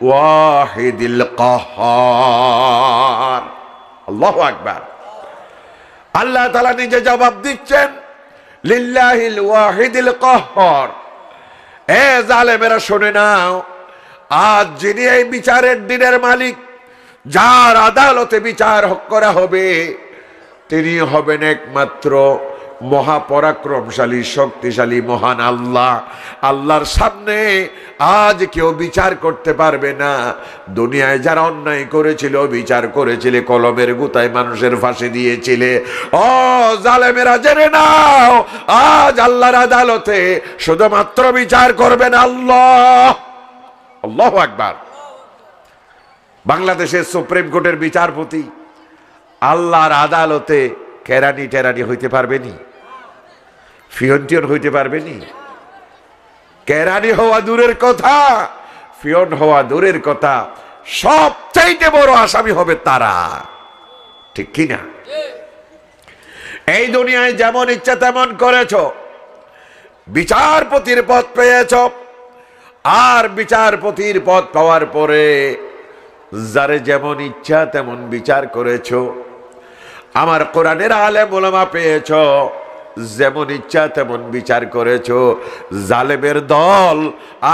ওয়াহিদিল কাহ্হার। আল্লাহু আকবার। আল্লাহ তাআলা নিজে জবাব দিচ্ছেন, লিল্লাহিল ওয়াহিদিল কাহ্হার। এ জালেমেরা শুনে নাও, আজ যিনি এই বিচারের দিনের মালিক, যার আদালতে বিচার করা হবে, তিনি হবেন একমাত্র মহাপরাক্রমশালী, শক্তিশালী, মহান আল্লাহ। আল্লাহর সামনে আজ কেউ বিচার করতে পারবে না। দুনিয়ায় যারা অন্যায় করেছিল, বিচার করেছিলে, কলমের গুতায় মানুষের ফাঁসি দিয়েছিলে, ও জালেমেরা জেনে নাও, আজ আল্লাহর আদালতে শুধুমাত্র বিচার করবেন আল্লাহ। আল্লাহু আকবার। বাংলাদেশের সুপ্রিম কোর্টের বিচারপতি আল্লাহর আদালতে কেরানি টেরানি হইতে পারবেনি, ফিয়ন হইতে পারবেনি। কেরানি হওয়া দূরের কথা, ফিয়ন হওয়া দূরের কথা, সবচাইতে বড় আসামি হবে তারা, ঠিক কিনা? এই দুনিয়ায় যেমন ইচ্ছা তেমন করেছ, বিচারপতির পদ পেয়েছ, আর বিচারপতির পদ পাওয়ার পরে যারে যেমন ইচ্ছা তেমন বিচার করেছ। আমার কোরআনের আলেম ওলামা পেয়েছ, যেমন ইচ্ছা তেমন বিচার করেছ। জালেমের দল,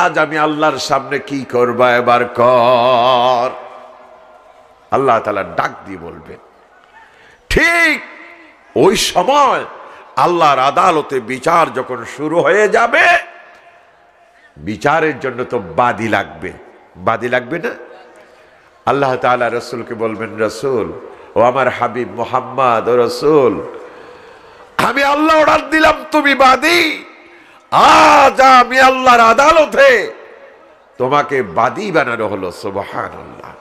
আজ আমি আল্লাহর সামনে কি করবা, এবার কর। আল্লাহ তাআলা ডাক দিয়ে বলবেন। ঠিক ওই সময় আল্লাহর আদালতে বিচার যখন শুরু হয়ে যাবে, বিচারের জন্য তো বাদী লাগবে, বাদী লাগবে না? আল্লাহ তাআলা রাসূলকে বলবেন, রাসূল ও আমার হাবিব মুহাম্মদ ও রাসূল, আমি আল্লাহ অর্ডার দিলাম তুমি বাদী, আজ আমি আল্লাহর আদালতে তোমাকে বাদী বানানো হলো। সুবহানাল্লাহ,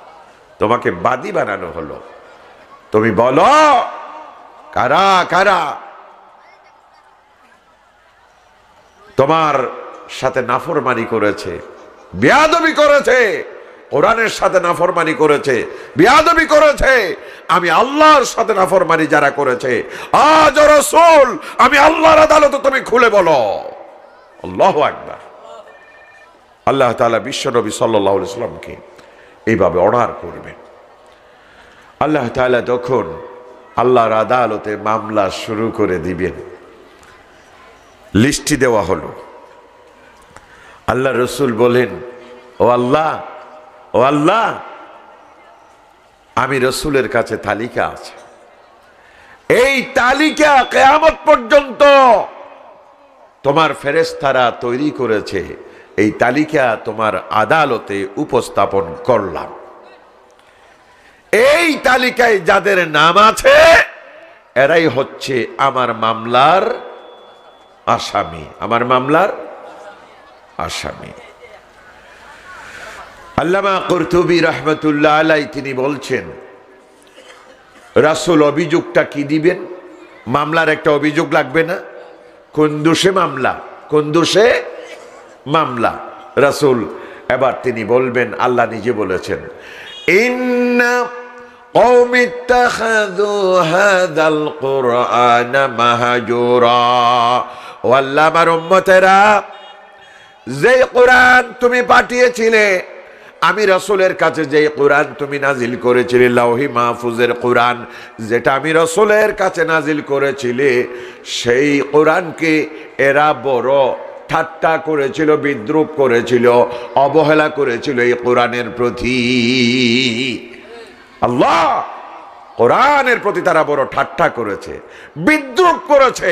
তোমাকে বাদী বানানো হলো। তুমি বলো কারা কারা তোমার সাথে নাফরমানি করেছে, বেয়াদবি করেছে, কোরআনের সাথে নাফরমানি করেছে, বেয়াদবি করেছে। আমি আল্লাহর সাথে নাফরমানি যারা করেছে, আজ রাসূল আমি আল্লাহর আদালতে তুমি খুলে বলো। আল্লাহু আকবার। আল্লাহ তাআলা বিশ্বনবী সাল্লাল্লাহু আলাইহি ওয়াসাল্লামকে এইভাবে অর্ডার করবেন। আল্লাহ তাআলা তখন আল্লাহর আদালতে মামলা শুরু করে দিবেন। লিস্টি দেওয়া হলো। আল্লাহ রসুল বলেন, ও আল্লাহ, ও আল্লাহ, আমি রসুলের কাছে তালিকা আছে, এই তালিকা কিয়ামত পর্যন্ত তোমার ফেরেশতারা তৈরি করেছে, এই তালিকা তোমার আদালতে উপস্থাপন করলাম। এই তালিকায় যাদের নাম আছে এরাই হচ্ছে আমার মামলার আসামি, আমার মামলার আসামি। আল্লামা কুরতুবী রাহমাতুল্লাহ আলাইহি তিনি বলছেন, রাসূল অভিযোগটা কি দিবেন? মামলার একটা অভিযোগ লাগবে না? কোন দোষে মামলা, কোন দোষে মামলা? রাসূল এবার তিনি বলবেন, আল্লাহ নিজে বলেছেন, ইন্না কওমি ইত্তাখাযু হাযাল কুরআনা মাহজুরা। ও আল্লাহ, আমার উম্মতেরা, যে কোরআন তুমি পাঠিয়েছিলে, আমি রাসূলের কাছে যে কোরআন তুমি নাজিল করেছিলে, লাউহি মাহফুজের কোরআন যেটা আমি রাসূলের কাছে নাজিল করেছিলে, সেই কোরআনকে এরা বড় ঠাট্টা করেছিল, বিদ্রুপ করেছিল, অবহেলা করেছিল এই কোরআনের প্রতি। আল্লাহ, কোরআনের প্রতি তারা বড় ঠাট্টা করেছে, বিদ্রুপ করেছে,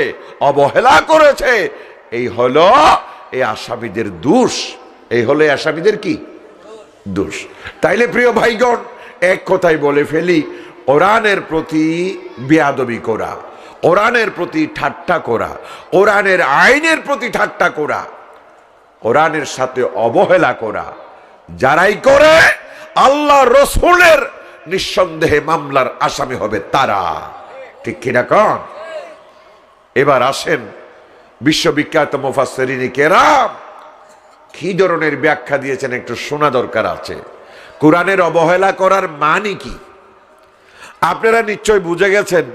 অবহেলা করেছে। এই হলো এই আসামিদের দোষ, এই হলো এই আসামিদের কি দোষ। তাইলে প্রিয় ভাইগণ, এক কথাই বলে ফেলি, কোরআনের প্রতি বেয়াদবি করা, কোরআনের প্রতি ঠাট্টা করা, কোরআনের আইনের প্রতি ঠাট্টা করা, কোরআনের সাথে অবহেলা করা, যারাই করে আল্লাহ রসুলের নিঃসন্দেহে মামলার আসামি হবে তারা। ঠিক কিনা কন? এবার আসেন, বিশ্ববিখ্যাত মুফাসসিরিন কেরাম কি ধরনের ব্যাখ্যা দিয়েছেন একটু শোনা দরকার আছে। কোরআনের অবহেলা করার মানে কি আপনারা নিশ্চয় বুঝে গেছেন।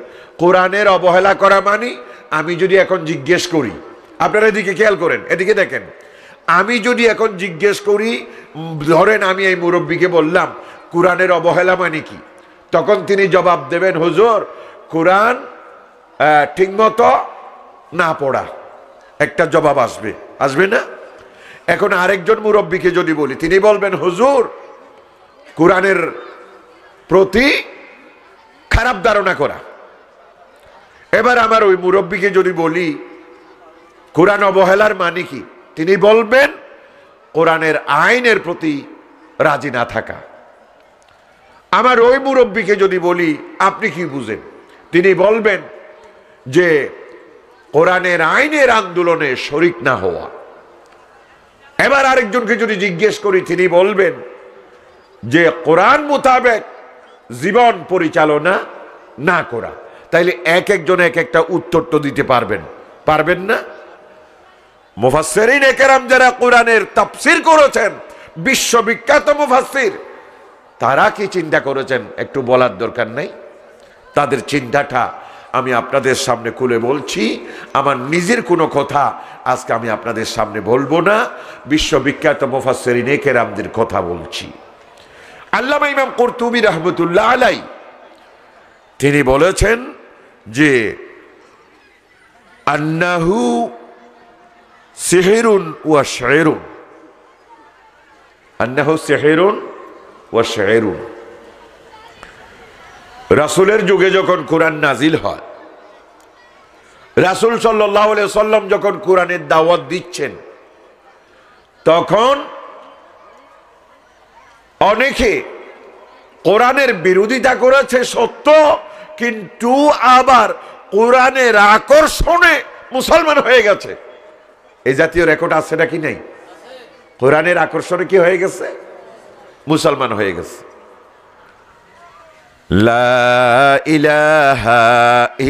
কোরআনের অবহেলা করা মানে, আমি যদি এখন জিজ্ঞেস করি, আপনারা এদিকে খেয়াল করেন, এদিকে দেখেন, আমি যদি এখন জিজ্ঞেস করি, ধরেন আমি এই মুরব্বীকে বললাম কোরআনের অবহেলা মানে কি, তখন তিনি জবাব দেবেন, হুজুর কোরআন ঠিকমতো না পড়া। একটা জবাব আসবে, আসবে না? এখন আরেকজন মুরব্বীকে যদি বলি, তিনি বলবেন, হুজুর কোরআনের প্রতি খারাপ ধারণা করা। এবার আমার ওই মুরব্বীকে যদি বলি কোরআন অবহেলার মানে কি, তিনি বলবেন কোরআনের আইনের প্রতি রাজি না থাকা। আমার ওই মুরব্বীকে যদি বলি আপনি কি বুঝেন, তিনি বলবেন যে কোরআনের আইনের আন্দোলনে শরিক না হওয়া। এবার আরেকজনকে যদি জিজ্ঞেস করি, তিনি বলবেন যে কোরআন মোতাবেক জীবন পরিচালনা না করা। তাইলে এক একজন এক একটা উত্তর তো দিতে পারবেন, পারবেন না? মুফাসসিরিন কেরাম যারা কোরআনের তাফসীর করেছেন, বিশ্ববিখ্যাত মুফাসসির, তারা কি চিন্তা করেছেন একটু বলার দরকার নাই? তাদের চিন্তাটা আমি আপনাদের সামনে খুলে বলছি। আমার নিজের কোনো কথা আজকে আমি আপনাদের সামনে বলবো না, বিশ্ববিখ্যাত মুফাসসিরিন কেরামদের কথা বলছি। আল্লামা ইমাম কুরতুবী রাহমাতুল্লাহ আলাইহি তিনি বলেছেন যে আন্নাহু সিহরুন ওয়া শায়রুন, আন্নাহু সিহরুন ওয়া শায়রুন। রাসূলের যুগে যখন কোরআন নাজিল হয়, রাসূল সাল্লাল্লাহু আলাইহি ওয়াসাল্লাম যখন কোরআনের দাওয়াত দিচ্ছেন, তখন অনেকে কোরআনের বিরোধিতা করেছে সত্য, কিন্তু আবার কোরআনের আকর্ষণে মুসলমান হয়ে গেছে। এই জাতীয় রেকর্ড আছে নাকি নাই? কোরআনের আকর্ষণে কি হয়ে গেছে? মুসলমান হয়ে গেছে। লা ইলাহা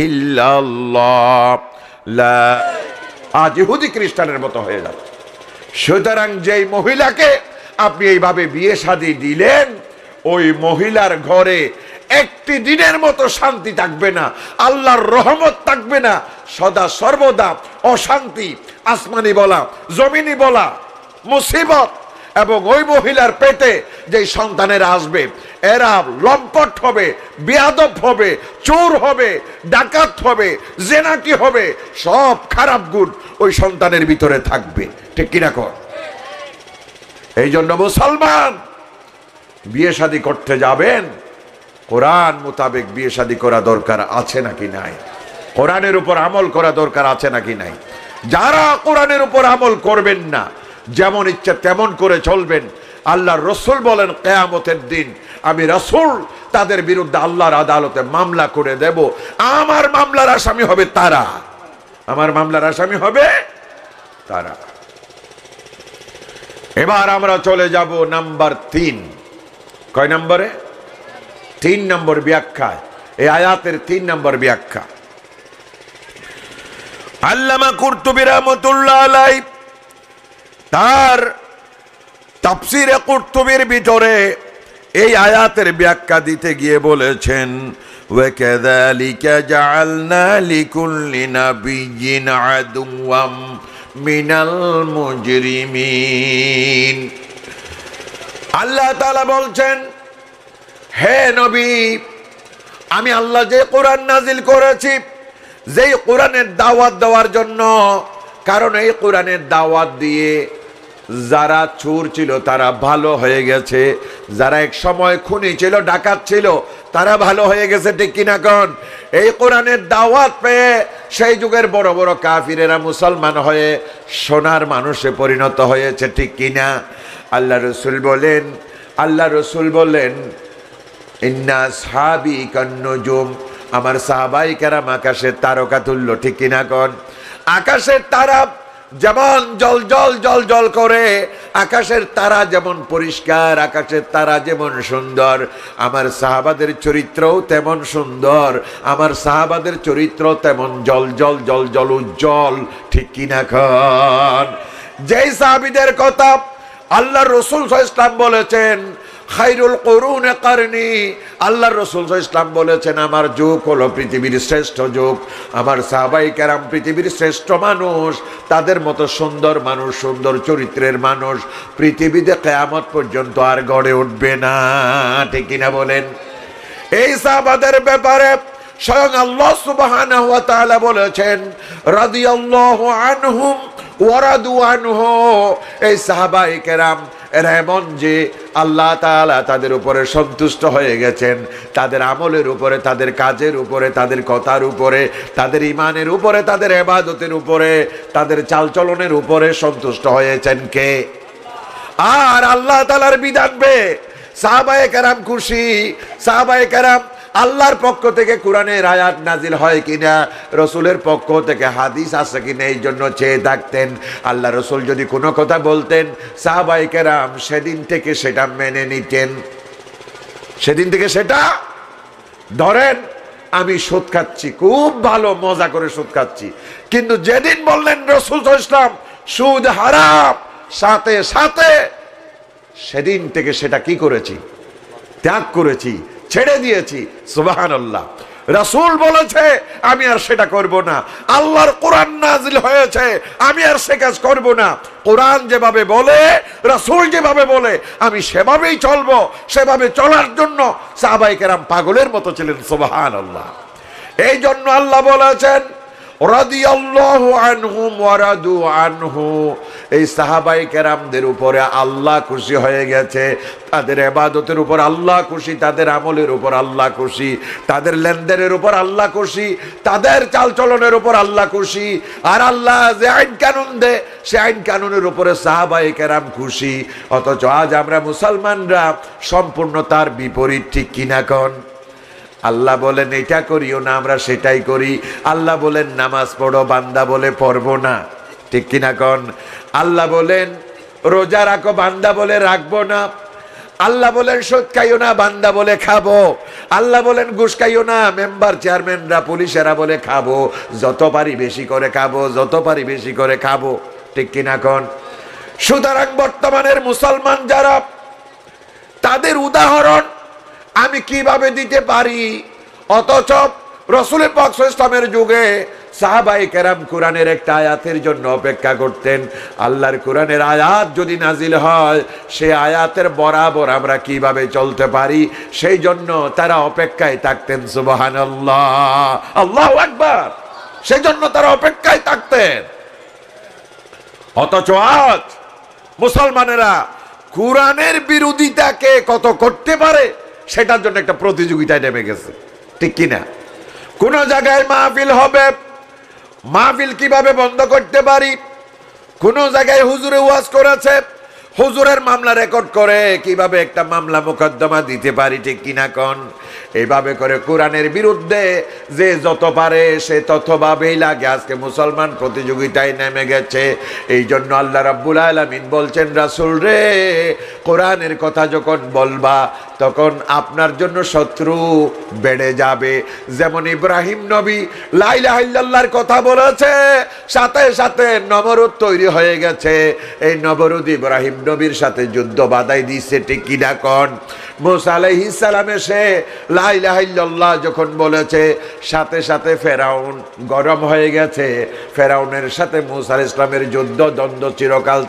ইল্লাল্লাহ, আজ ইহুদি খ্রিস্টানের মতো হয়ে যাচ্ছে। সুতরাং যেই মহিলাকে আপনি এইভাবে বিয়ে শাদী দিলেন, ওই মহিলার ঘরে একটি দিনের মতো শান্তি থাকবে না, আল্লাহর রহমত থাকবে না, সদা সর্বদা অশান্তি, আসমানি বলা জমিনি বলা মুসিবত। এবং ওই মহিলার পেটে যে সন্তানেরা আসবে, এরা লম্পট হবে, বেয়াদব হবে, চোর হবে, ডাকাত হবে, জেনাকি হবে, সব খারাপ গুণ ওই সন্তানের ভিতরে থাকবে। ঠিক কিনা কর? এই জন্য মুসলমান বিয়ে শাদী করতে যাবেন, কোরআন মোতাবেক বিয়ে শাদী করা দরকার আছে নাকি নাই? কোরআনের উপর আমল করা দরকার আছে নাকি নাই? যারা কোরআনের উপর আমল করবেন না, যেমন ইচ্ছা তেমন করে চলবেন, আল্লাহর রসুল বলেন কিয়ামতের দিন আমি রসুল তাদের বিরুদ্ধে আল্লাহর আদালতে মামলা করে দেব। আমার মামলার আসামি হবে তারা, আমার মামলার আসামি হবে তারা। এবার আমরা চলে যাব নাম্বার 3। কয় নম্বরে? 3 নম্বর ব্যাখ্যা। এই আয়াতের 3 নম্বর ব্যাখ্যা আল্লামা কুরতুবী রাহমাতুল্লাহ আলাইহি তার তাফসীরে কুরতুবীর ভিতরে এই আয়াতের ব্যাখ্যা দিতে গিয়ে বলেছেন, ওয়া কাযালিকা জাআলনা লিকুল্লি নাবিয়্যিন আদুওয়াম মিনাল মুজরিমিন। আল্লাহ তাআলা বলছেন, হে নবী, আমি আল্লাহ যে কোরআন নাজিল করেছি, যেই কোরআনের দাওয়াত দেওয়ার জন্য, কারণ এই কোরআনের দাওয়াত দিয়ে যারা চোর ছিল তারা ভালো হয়ে গেছে, যারা এক সময় খুনি ছিল, ডাকাত ছিল, তারা ভালো হয়ে গেছে। ঠিক কিনা কোন? এই কোরআনের দাওয়াত পেয়ে সেই যুগের বড় বড় কাফিরেরা মুসলমান হয়ে সোনার মানুষে পরিণত হয়েছে। ঠিক কিনা? আল্লাহ রসুল বলেন ইন্না আসহাবি কান্নুজুম, আমার সাহাবাই কেরাম আকাশের তারকা তুল্য। ঠিক কিনা কোন? আকাশের তারা যেমন জল জল জল জল করে, আকাশের তারা যেমন পরিষ্কার, আকাশের তারা যেমন সুন্দর, আমার সাহাবাদের চরিত্রও তেমন সুন্দর, আমার সাহাবাদের চরিত্র তেমন জল জল জল জল উজ্জ্বল। ঠিক কিনা খান? যেই সাহাবীদের কথা আল্লাহ রসুল সাল্লাল্লাহু আলাইহি ওয়াসাল্লাম বলেছেন খায়রুল কুরুনে কারনি, আল্লাহ রসুল সাল্লাল্লাহু আলাইহি ওয়াসাল্লাম বলেছেন আমার যুগ হলো পৃথিবীর শ্রেষ্ঠ যুগ, আমার সাহাবায়ে কেরাম পৃথিবীর শ্রেষ্ঠ মানুষ, তাদের মতো সুন্দর মানুষ, সুন্দর চরিত্রের মানুষ পৃথিবীতে কিয়ামত পর্যন্ত আর গড়ে উঠবে না। ঠিক কিনা বলেন? এই সাহাবাদের ব্যাপারে স্বয়ং আল্লাহ সুবহানাহু ওয়া তাআলা বলেছেন রাদিয়াল্লাহু আনহুম ওয়া রাদু আনহু। এই সাহাবায়ে কেরাম এরা এমন যে আল্লাহ তাআলা তাদের উপরে সন্তুষ্ট হয়ে গেছেন, তাদের আমলের উপরে, তাদের কাজের উপরে, তাদের কথার উপরে, তাদের ঈমানের উপরে, তাদের ইবাদতের উপরে, তাদের চালচলনের উপরে সন্তুষ্ট হয়েছেন কে? আর আল্লাহ তাআলার বিধান পেয়ে সাহাবায়ে কেরাম খুশি। সাহাবায়ে কেরাম আল্লাহর পক্ষ থেকে কোরআনের আয়াত নাজিল হয় কিনা, রসুলের পক্ষ থেকে হাদিস আছে কিনা, এই জন্য চেয়ে থাকতেন। আল্লাহ রসুল যদি কোনো কথা বলতেন, সাহাবায়ে কেরাম সেদিন থেকে সেটা মেনে নিতেন। সেদিন থেকে সেটা, ধরেন আমি সুদ খাচ্ছি, খুব ভালো মজা করে সুদ খাচ্ছি, কিন্তু যেদিন বললেন রাসূল সাল্লাল্লাহু আলাইহি ওয়াসাল্লাম সুদ হারাম, সাথে সাথে সেদিন থেকে সেটা কি করেছি? ত্যাগ করেছি, ছেড়ে দিয়েছি। সুবহানাল্লাহ। রাসূল বলেছে আমি আর সেটা করব না, আল্লাহর কোরআন নাজিল হয়েছে আমি আর সে কাজ করব না। কোরআন যেভাবে বলে, রাসূল যেভাবে বলে, আমি সেভাবেই চলবো। সেভাবে চলার জন্য সাহাবায়ে কেরাম পাগলের মতো ছিলেন। সুবহানাল্লাহ। এই জন্য আল্লাহ বলেছেন রাদিয়াল্লাহু আনহুম ওয়া রাদু আনহু, এই সাহাবায়ে কেরামদের উপরে আল্লাহ খুশি হয়ে গেছে। তাদের ইবাদতের উপর আল্লাহ খুশি, তাদের আমলের উপর আল্লাহ খুশি, তাদের লেনদেনের উপর আল্লাহ খুশি, তাদের চালচলনের উপর আল্লাহ খুশি। আর আল্লাহ যে আইন কানুন দেয় সে আইন কানুনের উপরে সাহাবায়ে কেরাম খুশি। অথচ আজ আমরা মুসলমানরা সম্পূর্ণ তার বিপরীত, ঠিক কিনা কোন? আল্লাহ বলেন এটা করিও না, আমরা সেটাই করি। আল্লাহ বলেন নামাজ পড়ো, বান্দা বলে পড়বো না, ঠিক কিনা কোন? আল্লাহ বলেন রোজা রাখো, বান্দা বলে রাখবো না। আল্লাহ বলেন সুদ খাইও না, বান্দা বলে খাবো। আল্লাহ বলেন ঘুষ খাইও না, মেম্বার চেয়ারম্যানরা পুলিশেরা বলে খাবো। যত পারি বেশি করে খাবো, যত পারি বেশি করে খাবো, ঠিক কিনা কোন? সুতরাং বর্তমানের মুসলমান যারা, তাদের উদাহরণ আমি কিভাবে দিতে পারি? অথচ রাসূল পাক সাল্লাল্লাহু আলাইহি ওয়াসাল্লামের যুগে সাহাবায়ে কেরাম কোরআনের একটা আয়াতের জন্য অপেক্ষা করতেন। আল্লাহর কোরআনের আয়াত যদি নাজিল হয়, সে আয়াতের বরাবর আমরা কিভাবে চলতে পারি সেই জন্য তারা অপেক্ষায় থাকতেন। সুবহানাল্লাহ, আল্লাহু আকবার। সেই জন্য তারা অপেক্ষায় থাকতেন। অথচ আজ মুসলমানেরা কোরআনের বিরোধিতাকে কত করতে পারে সেটার জন্য একটা প্রতিযোগিতায় নেমে গেছে, ঠিক কিনা? কোন জায়গায় মাহফিল হবে, মাহফিল কিভাবে বন্ধ করতে পারি? কোন জায়গায় হুজুরে ওয়াজ করেছে, হুজুরের মামলা রেকর্ড করে কিভাবে একটা মামলা মোকদ্দমা দিতে পারি, ঠিক কিনা কোন? এইভাবে করে কোরআনের বিরুদ্ধে যে যত পারে সে ততভাবেই লাগে। আজকে মুসলমান প্রতিযোগিতায় নেমে গেছে। এই জন্য আল্লাহ রাব্বুল আলামিন বলছেন, রাসূল রে, কোরআনের কথা যখন বলবা তখন আপনার জন্য শত্রু বেড়ে যাবে। যেমন ইব্রাহিম নবী লা ইলাহা ইল্লাল্লাহর কথা বলেছে, সাথে সাথে নমরুদ তৈরি হয়ে গেছে। এই নমরুদ ইব্রাহিম নবীর সাথে যুদ্ধ বাধাই দিয়েছে, ঠিক কিনা কোন? মুসা আলাইহিস সালাম এসে লা ইলাহা ইল্লাল্লাহ যখন বলেছে, সাথে সাথে ফেরাউন গরম হয়ে গেছে। ফেরাউনের সাথে মুসা আলাইহিস সালামের যুদ্ধ দ্বন্দ্ব চিরকাল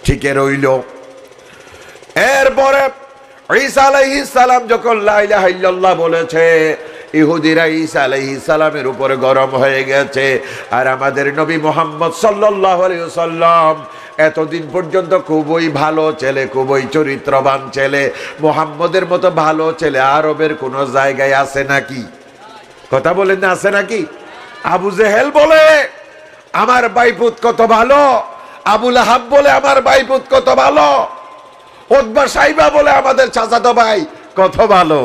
ঠিকই রইল। এরপরে ঈসা আলাইহিস সালাম যখন লা ইলাহা ইল্লাল্লাহ বলেছে, ইহুদিরা ঈসা আলাইহিস সালামের উপরে গরম হয়ে গেছে। আর আমাদের নবী মুহাম্মদ সাল্লাল্লাহু আলাইহি ওয়াসাল্লাম এতদিন পর্যন্ত খুবই ভালো ছেলে, খুবই চরিত্রবান ছেলে। মুহাম্মদের মতো ভালো ছেলে আরবের কোন জায়গায় আছে নাকি? কথা বলেন না, আছে নাকি? আবু জেহেল বলে আমার ভাইপুত কত ভালো, আবু লাহাব বলে আমার ভাইপুত কত ভালো, উতবা সাইবা বলে আমাদের চাচাতো ভাই কত ভালো,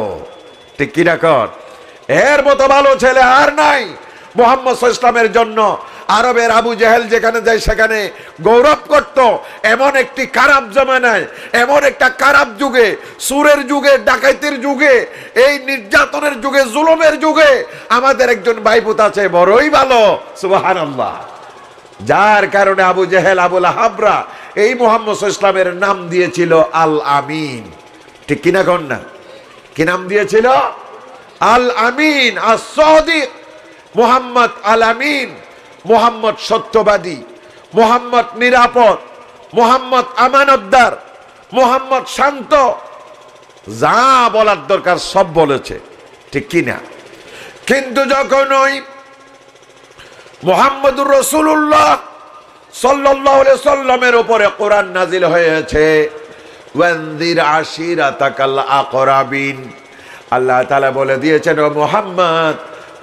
ঠিক কি না কর? এর মতো ভালো ছেলে আর নাই। মুহাম্মদ সাল্লাল্লাহু আলাইহি ওয়াসাল্লামের জন্য আরবের আবু জেহেল যেখানে যায় সেখানে গৌরব করত। এমন একটি খারাপ জমানায়, এমন একটা খারাপ যুগে, সুরের যুগে, ডাকাইতের যুগে, এই নির্যাতনের যুগে, জুলুমের যুগে আমাদের একজন ভাইপুত আছে বড়ই ভালো, সুবহানাল্লাহ। যার কারণে আবু জেহেল, আবু লাহাবরা এই মুহাম্মদ সাল্লাল্লাহু আলাইহি ওয়াসাল্লামের নাম দিয়েছিল আল আমিন, ঠিক কিনা কোন না? কি নাম দিয়েছিল? আল আমিন, আস-সাদিক। মুহাম্মদ আল আমিন, মুহাম্মদ সত্যবাদী, মুহাম্মদ নিরাপদ, মুহাম্মদ আমানতদার, মুহাম্মদ শান্ত। যা বলার দরকার সব বলেছে, ঠিক কিনা? কিন্তু যখন ওই মুহাম্মদুর রাসূলুল্লাহ সাল্লাল্লাহু আলাইহি সাল্লামের উপরে কোরআন নাজিল হয়েছে, ওয়ানদির আশিরাতাকাল আকরাবিন, আল্লাহ তাআলা বলে দিয়েছেন, ও মুহাম্মদ,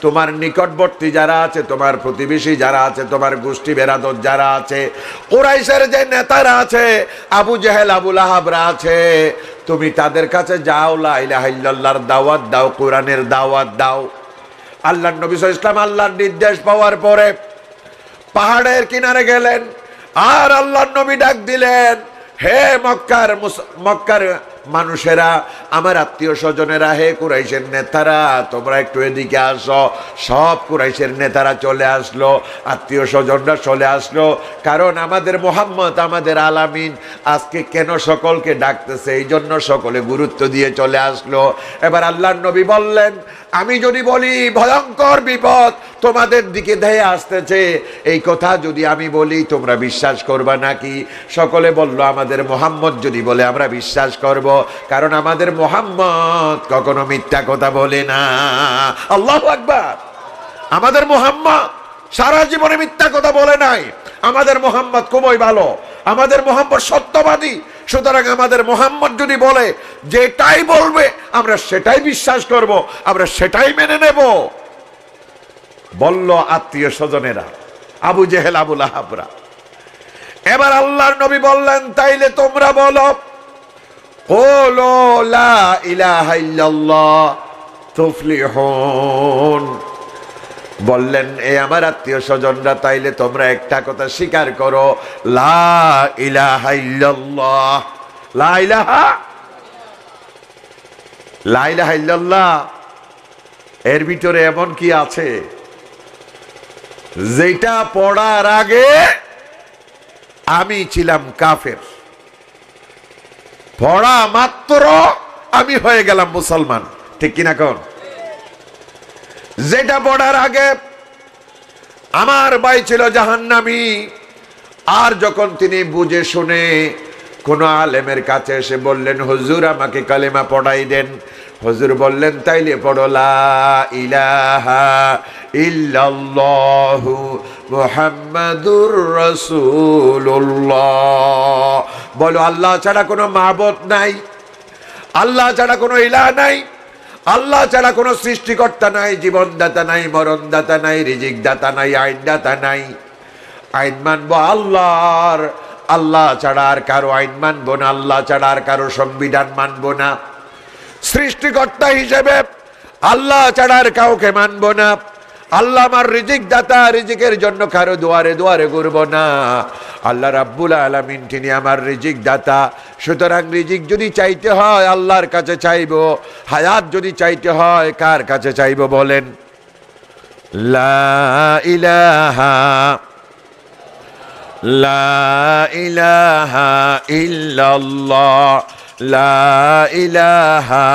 তোমার নিকটবর্তী যারা আছে, তোমার প্রতিবেশী যারা আছে, তোমার গোষ্ঠী বেরাদত যারা আছে, কুরাইশের যে নেতারা আছে, আবু জেহেল, আবু লাহাবরা আছে, তুমি তাদের কাছে যাও, লা ইলাহা ইল্লাল্লাহর দাওয়াত দাও, কোরআনের দাওয়াত দাও। আল্লাহর নবী সাল্লাল্লাহু আলাইহি ওয়াসাল্লাম আল্লাহর নির্দেশ পাওয়ার পরে পাহাড়ের কিনারে গেলেন, আর আল্লাহর নবী ডাক দিলেন, হে মক্কার মানুষেরা, আমার আত্মীয় স্বজনেরা, হে কুরাইশের নেতারা, তোমরা একটু এদিকে আসো। সব কুরাইশের নেতারা চলে আসলো, আত্মীয় স্বজনরা চলে আসলো। কারণ আমাদের মুহাম্মদ, আমাদের আলামিন আজকে কেন সকলকে ডাকতেছে, এই জন্য সকলে গুরুত্ব দিয়ে চলে আসলো। এবার আল্লাহর নবী বললেন, আমি যদি বলি ভয়ঙ্কর বিপদ তোমাদের দিকে ধেয়ে আসতেছে, এই কথা যদি আমি বলি তোমরা বিশ্বাস করবা নাকি? সকলে বলল, আমাদের মুহাম্মদ যদি বলে আমরা বিশ্বাস করব, কারণ আমাদের মুহাম্মদ কখনো মিথ্যা কথা বলে না। আল্লাহু আকবার। আমাদের মুহাম্মদ সারা জীবনে মিথ্যা কথা বলে নাই। আমাদের মোহাম্মদ খুবই ভালো, আমাদের মোহাম্মদ সত্যবাদী। সুতরাং আমাদের মোহাম্মদ যদি বলে যেটাই বলবে আমরা সেটাই বিশ্বাস করব, আমরা সেটাই মেনে নেব। বলল আত্মীয় স্বজনেরা, আবু জেহেল, আবু লাহাবরা। এবার আল্লাহর নবী বললেন, তাইলে তোমরা বলো কুলু লা ইলাহা ইল্লাল্লাহ তুফলিহুন। বললেন, এ আমার আত্মীয় স্বজনরা, তাইলে তোমরা একটা কথা স্বীকার করো, লা ইলাহা ইল্লাল্লাহ। লা ইলাহা ইল্লাল্লাহ এর ভিতরে এমন কি আছে যেটা পড়ার আগে আমি ছিলাম কাফের, পড়া মাত্র আমি হয়ে গেলাম মুসলমান? ঠিক কিনা কোন? যেটা পড়ার আগে আমার ভাই ছিল জাহান্নামী, আর যখন তিনি বুঝে শুনে কোন আলেমের কাছে এসে বললেন, হুজুর আমাকে কালেমা পড়াই দেন, হুজুর বললেন, তাইলে পড়ো লা ইলাহা ইল্লাল্লাহু মুহাম্মাদুর রাসূলুল্লাহ। বলো, আল্লাহ ছাড়া কোনো মাবুদ নাই, আল্লাহ ছাড়া কোনো ইলাহ নাই, আল্লাহ ছাড়া কোনো সৃষ্টিকর্তা নাই, জীবনদাতা নাই, মরণদাতা নাই, রিজিক দাতা নাই, আইনদাতা নাই। আইন মানবো আল্লাহর, আল্লাহ ছাড়া আর কারো আইন মানবো না, আল্লাহ ছাড়া আর কারো সংবিধান মানবো না। সৃষ্টিকর্তা হিসেবে আল্লাহ ছাড়া আর কাউকে মানবো না। আল্লাহ আমার রিজিক দাতা, রিজিকের জন্য কারো দুয়ারে দুয়ারে ঘুরবো না। আল্লাহ রাব্বুল আলামিন তিনি আমার রিজিক দাতা। সুতরাং রিজিক যদি চাইতে হয় আল্লাহর কাছে চাইবো, হায়াত যদি চাইতে হয় কার কাছে চাইবো বলেন? লা ইলাহা ইল্লাল্লাহ, লা ইলাহা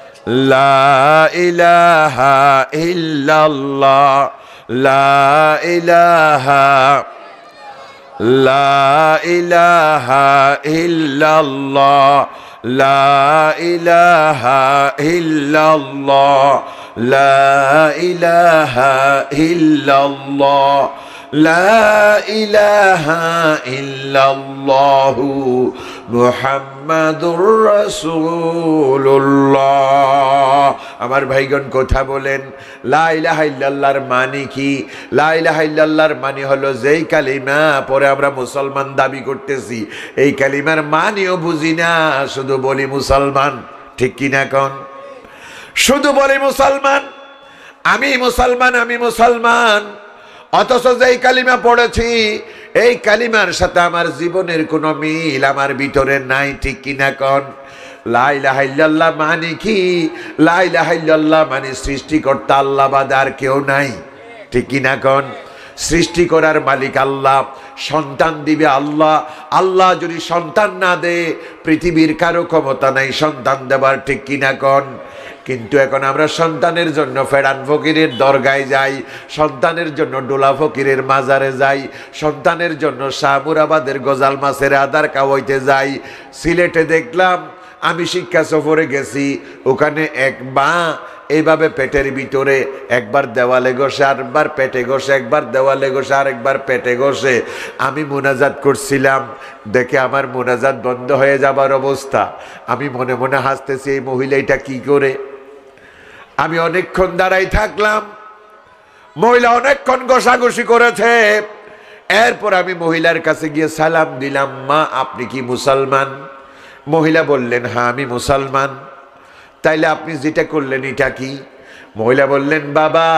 ইল্লাল্লাহ, লা ইলাহা ইল্লাল্লাহ, লা ইলাহা ইল্লাল্লাহ, লা ইলাহা ইল্লাল্লাহ, লা ইলাহা ইল্লাল্লাহু মুহাম্মাদুর রাসূলুল্লাহ। আমার ভাইগণ কথা বলেন, লা ইলাহা ইল্লাল্লাহর মানে কি? লা ইলাহা ইল্লাল্লাহর মানে হলো যেই কালিমা পরে আমরা মুসলমান দাবি করতেছি, এই কালিমার মানেও বুঝি না, শুধু বলি মুসলমান। ঠিক কিনা কোন? শুধু বলি মুসলমান, আমি মুসলমান, আমি মুসলমান, অথচ যেই কালিমা পড়েছি এই কালিমার সাথে আমার জীবনের কোনো মিল আমার ভিতরে নাই। ঠিক কিনা কোন? লা ইলাহা ইল্লাল্লাহ মানে কি? লা ইলাহা ইল্লাল্লাহ মানে সৃষ্টিকর্তা আল্লাহ বাদে আর কেউ নাই। ঠিক কিনা কোন? সৃষ্টি করার মালিক আল্লাহ, সন্তান দিবে আল্লাহ। আল্লাহ যদি সন্তান না দেয় পৃথিবীর কারো ক্ষমতা নাই সন্তান দেবার। ঠিক কিনা কোন? কিন্তু এখন আমরা সন্তানের জন্য ফেরান ফকিরের দরগায় যাই, সন্তানের জন্য ডোলা ফকিরের মাজারে যাই, সন্তানের জন্য শাহমুরাবাদের গজাল মাছের আদার খাওয়াইতে যাই। সিলেটে দেখলাম, আমি শিক্ষা সফরে গেছি, ওখানে এক মা এইভাবে পেটের ভিতরে একবার দেওয়ালে ঘষে, আরেকবার পেটে ঘষে, একবার দেওয়ালে ঘষে, আরেকবার পেটে ঘষে। আমি মুনাজাত করছিলাম, দেখে আমার মুনাজাত বন্ধ হয়ে যাবার অবস্থা। আমি মনে মনে হাসতেছি, এই মহিলা এটা কি করে? আমি অনেকক্ষণ দাঁড়াই থাকলাম, মহিলা অনেকক্ষণ ঘষাঘষি করেছে। এরপর আমি মহিলার কাছে গিয়ে সালাম দিলাম, মা আপনি কি মুসলমান? মহিলা বললেন, হ্যাঁ আমি মুসলমান। তাইলে আপনি যেটা করলেন এটা কি? মহিলা বললেন, বাবা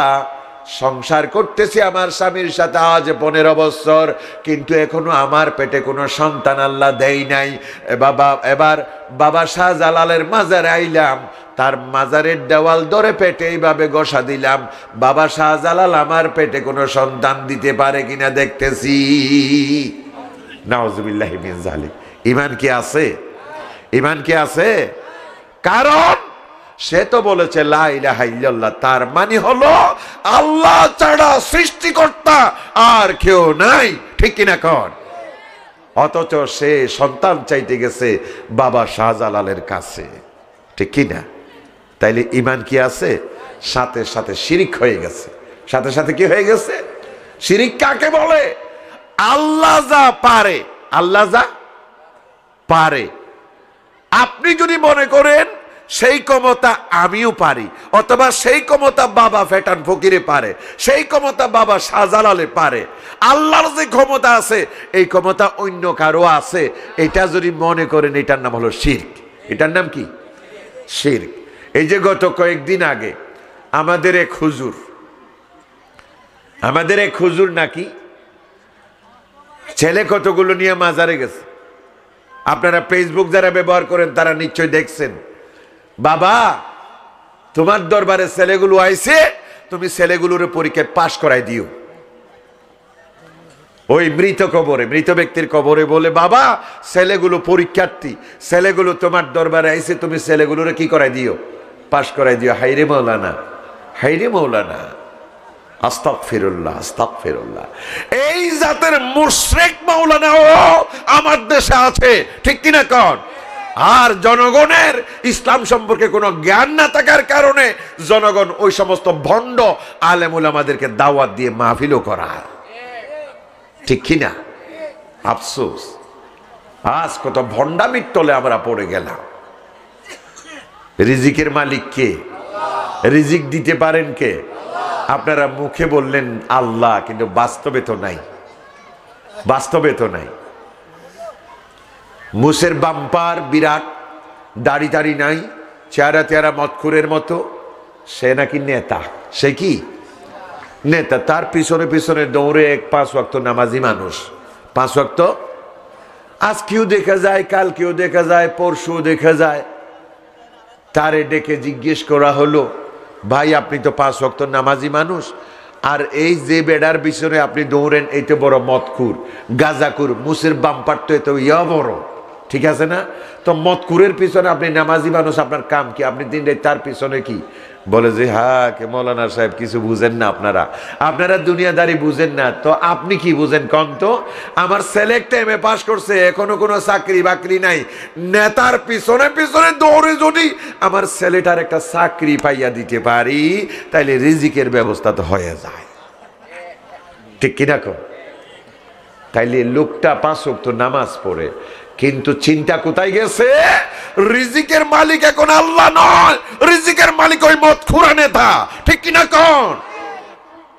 সংসার করতেছি আমার স্বামীর সাথে আজ 15 বছর, কিন্তু এখনো আমার পেটে কোনো সন্তান আল্লাহ দেয় নাই। বাবা এবার বাবা শাহজালালের মাজারে আইলাম, তার মাজারের দেওয়াল ধরে পেটে এইভাবে ঘষা দিলাম, বাবা শাহজালাল আমার পেটে কোনো সন্তান দিতে পারে কিনা দেখতেছি। নাউজুবিল্লাহি মিন যালিক। ঈমান কি আছে? ঈমান কি আছে? কারণ সে তো বলেছে লা ইলাহা ইল্লাল্লাহ, তার মানে হলো আল্লাহ ছাড়া সৃষ্টিকর্তা আর কেউ নাই। ঠিক কিনা কোন? অথচ সে সন্তান চাইতে গেছে বাবা শাহজালালের কাছে। ঠিক কিনা? তাইলে ঈমান কি আছে? সাথে সাথে শিরিক হয়ে গেছে। সাথে সাথে কি হয়ে গেছে? শিরিক কাকে বলে? আল্লাহ যা পারে, আল্লাহ যা পারে, আপনি যদি মনে করেন সেই ক্ষমতা আমিও পারি, অথবা সেই ক্ষমতা বাবা ফেটান ফকিরে পারে, সেই ক্ষমতা বাবা শাহজালালে পারে, আল্লাহর যে ক্ষমতা আছে এই ক্ষমতা অন্য কারো আছে, এটা যদি মনে করেন এটার নাম হলো শিরক। এটার নাম কি? শিরক। এই যে গত কয়েকদিন আগে আমাদের এক হুজুর নাকি ছেলে কতগুলো নিয়ে মাজারে গেছে। আপনারা ফেসবুক যারা ব্যবহার করেন তারা নিশ্চয় দেখছেন, বাবা তোমার দরবারে ছেলেগুলো আইছে, তুমি ছেলেগুলোর পরীক্ষায় পাশ করাই দিও। ওই মৃত ব্যক্তির কবরে বলে, বাবা ছেলেগুলো পরীক্ষার্থী, ছেলেগুলো তোমার দরবারে আইছে, তুমি ছেলেগুলোর কি করাই দিও? পাশ করাই দিও। হাইরে মৌলানা, হাইরে মৌলানা, আস্তাগফিরুল্লাহ, আস্তাগফিরুল্লাহ। এই জাতের মুশরিক মাওলানাও আমার দেশে আছে, ঠিক কিনা কন? আর জনগণের ইসলাম সম্পর্কে কোনো জ্ঞান না থাকার কারণে জনগণ ওই সমস্ত ভণ্ড আলেম উলামাদেরকে দাওয়াত দিয়ে মাহফিলও করায়, ঠিক কিনা? আফসোস, আজ কত ভণ্ডামির তলে আমরা পড়ে গেলাম। রিজিকের মালিক কে? রিজিক দিতে পারেন কে? আপনারা মুখে বললেন আল্লাহ, কিন্তু বাস্তবে তো নাই, বাস্তবে তো নাই। মুসের বাম্পার বিরাট, দাড়ি টাড়ি নাই, চেহারা চেহারা মতখুরের মতো, সে নাকি নেতা। সে কি নেতা? তার পিছনে পিছনে দৌড়ে এক 5 ওয়াক্ত নামাজি মানুষ। 5 ওয়াক্ত আজ কেউ দেখা যায়, কাল কেউ দেখা যায়, পরশু দেখা যায়। তারে ডেকে জিজ্ঞেস করা হলো, ভাই আপনি তো 5 ওয়াক্ত নামাজি মানুষ, আর এই যে বেড়ার পিছনে আপনি দৌড়েন এই তো বড় মদকুর, গাজাকুর, মুসের বাম্পার তো এত বড়, ঠিক আছে না? তো মদকুরের পিছনে আপনি নামাজি মানুষ, আপনার কাম কি? আপনি দিন তার পিছনে কি? বলে যে হ্যাঁ কে মৌলানা সাহেব কিছু বুঝেন না, আপনারা দুনিয়াদারি বুঝেন না। তো আপনি কি বুঝেন কন তো? আমার ছেলে একটা এমএ পাস করছে, এখনো কোনো চাকরি বাকরি নাই, নেতার পিছনে পিছনে দৌড়ে যদি আমার ছেলেটার একটা চাকরি পাইয়া দিতে পারি তাইলে রিজিকের ব্যবস্থা তো হয়ে যায়, ঠিক কিনা কো? তাইলে লোকটা 5 ওয়াক্ত নামাজ পড়ে, কিন্তু চিন্তা কোথায় গেছে? রিজিকের মালিক এখন আল্লাহ নয়, রিজিকের মালিক ওই মদখুরা নেতা, ঠিক কিনা কোন?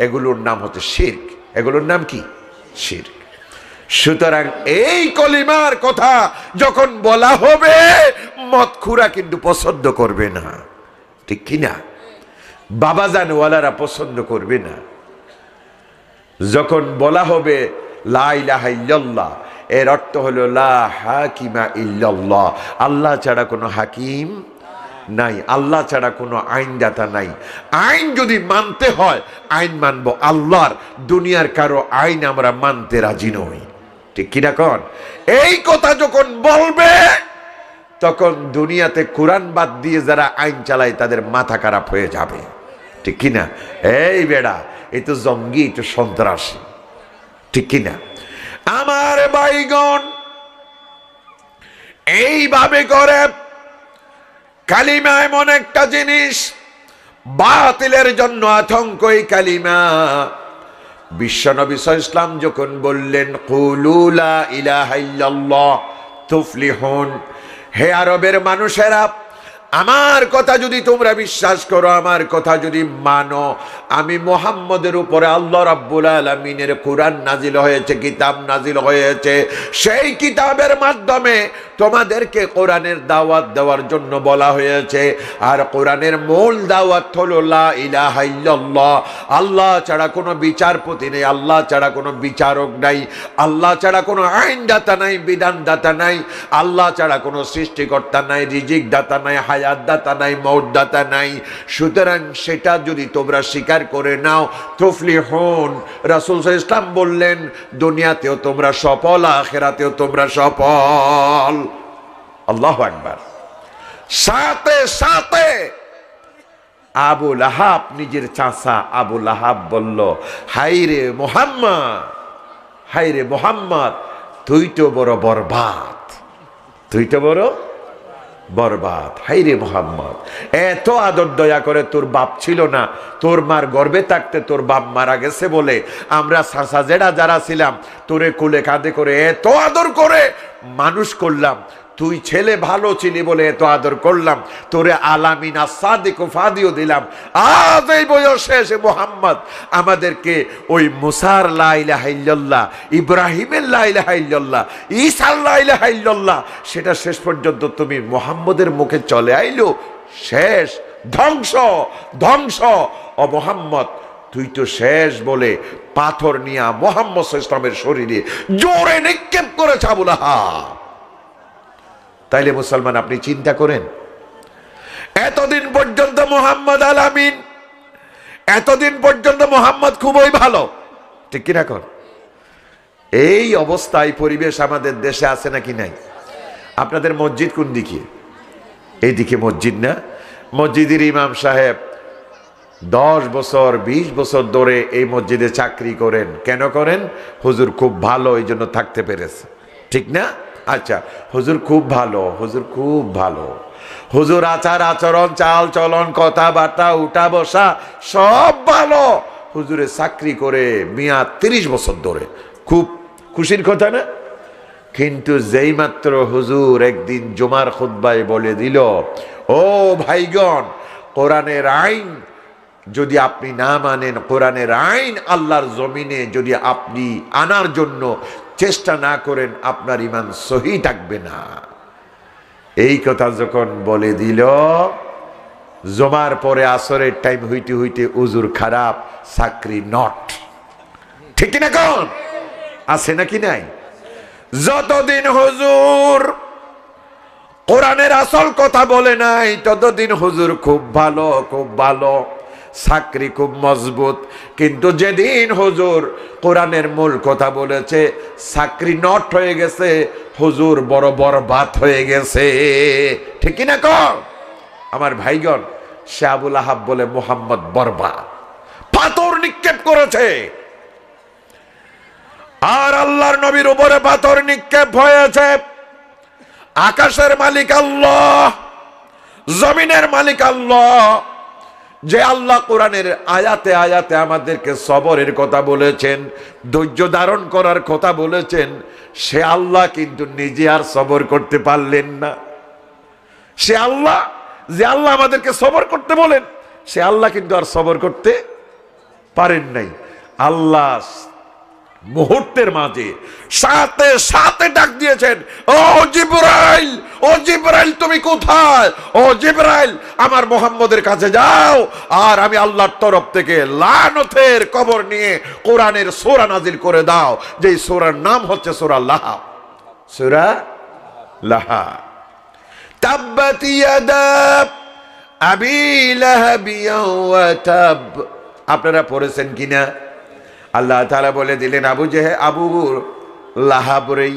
এগুলোর নাম হচ্ছে শিরক। এগুলোর নাম কি? শিরক। সুতরাং এই কলিমার কথা যখন বলা হবে, মদখুরা কিন্তু পছন্দ করবে না, ঠিক কিনা? বাবাজানওয়ালারা পছন্দ করবে না। যখন বলা হবে লা ইলাহা ইল্লাল্লাহ, এর অর্থ হলো লা হাকিমা ইল্লাল্লাহ, আল্লাহ ছাড়া কোনো হাকিম নাই, আল্লাহ ছাড়া কোনো আইনদাতা নাই। আইন যদি মানতে হয় আইন মানবো আল্লাহর, দুনিয়ার কারো আইন আমরা মানতে রাজি নই, ঠিক কিনা কন? এই কথা যখন বলবে তখন দুনিয়াতে কোরআন বাদ দিয়ে যারা আইন চালায় তাদের মাথা খারাপ হয়ে যাবে, ঠিক কিনা? এই বেড়া এই তো জঙ্গি, এই তো সন্ত্রাসী, ঠিক কিনা? আমার ভাইগণ, এইভাবে করে কালিমা এমন একটা জিনিস, বাতিলের জন্য আতঙ্ক এই কালিমা। বিশ্বনবী সাল্লাল্লাহু আলাইহি ওয়াসাল্লাম যখন বললেন কুলু লা ইলাহা ইল্লাল্লাহ তুফলিহুন, হে আরবের মানুষেরা, আমার কথা যদি তোমরা বিশ্বাস করো, আমার কথা যদি মানো, আমি মুহাম্মদের উপরে আল্লাহ রাব্বুল আলামিনের কোরআন নাজিল হয়েছে, কিতাব নাজিল হয়েছে, সেই কিতাবের মাধ্যমে তোমাদেরকে কোরআনের দাওয়াত দেওয়ার জন্য বলা হয়েছে। আর কোরআনের মূল দাওয়াত হলো লা ইলাহা ইল্লাল্লাহ, আল্লাহ ছাড়া কোনো বিচারপতি নেই, আল্লাহ ছাড়া কোনো বিচারক নাই, আল্লাহ ছাড়া কোনো আইনদাতা নাই, বিধানদাতা নাই, আল্লাহ ছাড়া কোনো সৃষ্টিকর্তা নাই, রিজিক দাতা নাই, হায়াত দাতা নাই, মউত দাতা নাই। সুতরাং সেটা যদি তোমরা স্বীকার করে নাও, তুফলিহুন, রাসূল সাল্লাল্লাহু আলাইহি ওয়াসাল্লাম বললেন দুনিয়াতেও তোমরা সফল, আখিরাতেও তোমরা সফল। আল্লাহু আকবার। সাথে সাথে আবু লাহাব, নিজের চাচা আবু লাহাব বলল, হাইরে মুহাম্মদ, হাইরে মুহাম্মদ, তুই তো বড় বরবাদ, তুই তো বড় বরবাদ। হাইরে মোহাম্মদ, এত আদর দয়া করে তোর বাপ ছিল না, তোর মার গর্ভে থাকতে তোর বাপ মারা গেছে বলে আমরা সাজেরা যারা ছিলাম তোরে কোলে কাঁধে করে এত আদর করে মানুষ করলাম। তুই ছেলে ভালো ছিলি বলে এত আদর করলাম, তোরে আলামিন আসাদিক ফাদিও দিলাম। আজ এই বয়সে এসে মোহাম্মদ আমাদেরকে ওই মুসার লা ইলাহা ইল্লাল্লাহ, ইব্রাহিমের লা ইলাহা ইল্লাল্লাহ, ঈসার লা ইলাহা ইল্লাল্লাহ সেটা শেষ পর্যন্ত তুমি মোহাম্মদের মুখে চলে আইলো। শেষ ধ্বংস, ধ্বংস। ও মোহাম্মদ তুই তো শেষ বলে পাথর নিয়ে মোহাম্মদ ইসলামের শরীরে জোরে নিক্ষেপ করেছে আবু লাহাব। তাইলে মুসলমান আপনি চিন্তা করেন, এতদিন পর্যন্ত মোহাম্মদ আলামিন, এতদিন পর্যন্ত মোহাম্মদ খুবই ভালো, ঠিক কিনা কর? এই অবস্থায় পরিবেশ আমাদের দেশে আছে নাকি নাই? আপনাদের মসজিদ কোন দিকে? এইদিকে মসজিদ না? মসজিদের ইমাম সাহেব 10 বছর 20 বছর ধরে এই মসজিদে চাকরি করেন। কেন করেন? হুজুর খুব ভালো, এই জন্য থাকতে পেরেছে, ঠিক না? আচ্ছা, হুজুর খুব ভালো, হুজুর খুব ভালো, হুজুর আচার আচরণ চাল চলন কথাবার্তা উঠা বসা সব ভালো, হুজুরে চাকরি করে মিয়া 30 বছর ধরে, খুব খুশির কথা না? কিন্তু যেই মাত্র হুজুর একদিন জুমার খুতবায় বলে দিল, ও ভাইগণ, কোরআনের আইন যদি আপনি না মানেন, কোরআনের আইন আল্লাহর জমিনে যদি আপনি আনার জন্য চেষ্টা না করেন, আপনার ঈমান সহি থাকবে না। এই কথা যখন বলে দিল, জমার পরে আসরের টাইম হইতে হইতে হুজুর খারাপ, চাকরি নট, ঠিক কিনা কোন? আছে নাকি নাই? যতদিন হুজুর কোরআনের আসল কথা বলে নাই ততদিন হুজুর খুব ভালো, খুব ভালো, চাকরি খুব মজবুত। কিন্তু যেদিন হুজুর কোরআনের মূল কথা বলেছে, চাকরি নট হয়ে গেছে, হুজুর বড় বরবাদ হয়ে গেছে, ঠিক কিনা কর? আমার ভাইগণ, সে আবু লাহাব বলে মোহাম্মদ বরবাদ, পাথর নিক্ষেপ করেছে। আর আল্লাহর নবীর উপরে পাথর নিক্ষেপ হয়েছে। আকাশের মালিক আল্লাহ, জমিনের মালিক আল্লাহ, যে আল্লাহ কোরআনের আয়াতে আয়াতে আমাদেরকে সবরের কথা বলেছেন, ধৈর্য ধারণ করার কথা বলেছেন, সে আল্লাহ কিন্তু নিজে আর সবর করতে পারলেন না। সে আল্লাহ, যে আল্লাহ আমাদেরকে সবর করতে বলেন, সে আল্লাহ কিন্তু আর সবর করতে পারেন নাই। আল্লাহ মুহূর্তের মাঝে সাথে সাথে ডাক দিয়েছেন, ও জিবরাইল, ও জিবরাইল তুমি কোথায়? ও জিবরাইল আমার মুহাম্মদের কাছে যাও, আর আমি আল্লাহর তরফ থেকে লানতের কবর নিয়ে কোরআনের সূরা নাজিল করে দাও, যে সূরার নাম হচ্ছে সূরা লাহাব। সূরা লাহাব। তাব্বাত ইয়াদা আবি লাহাব ওয়া তাব। আপনারা পড়েছেন কিনা? আল্লাহ তাআলা বলে দিলেন, আবু লাহাব রে,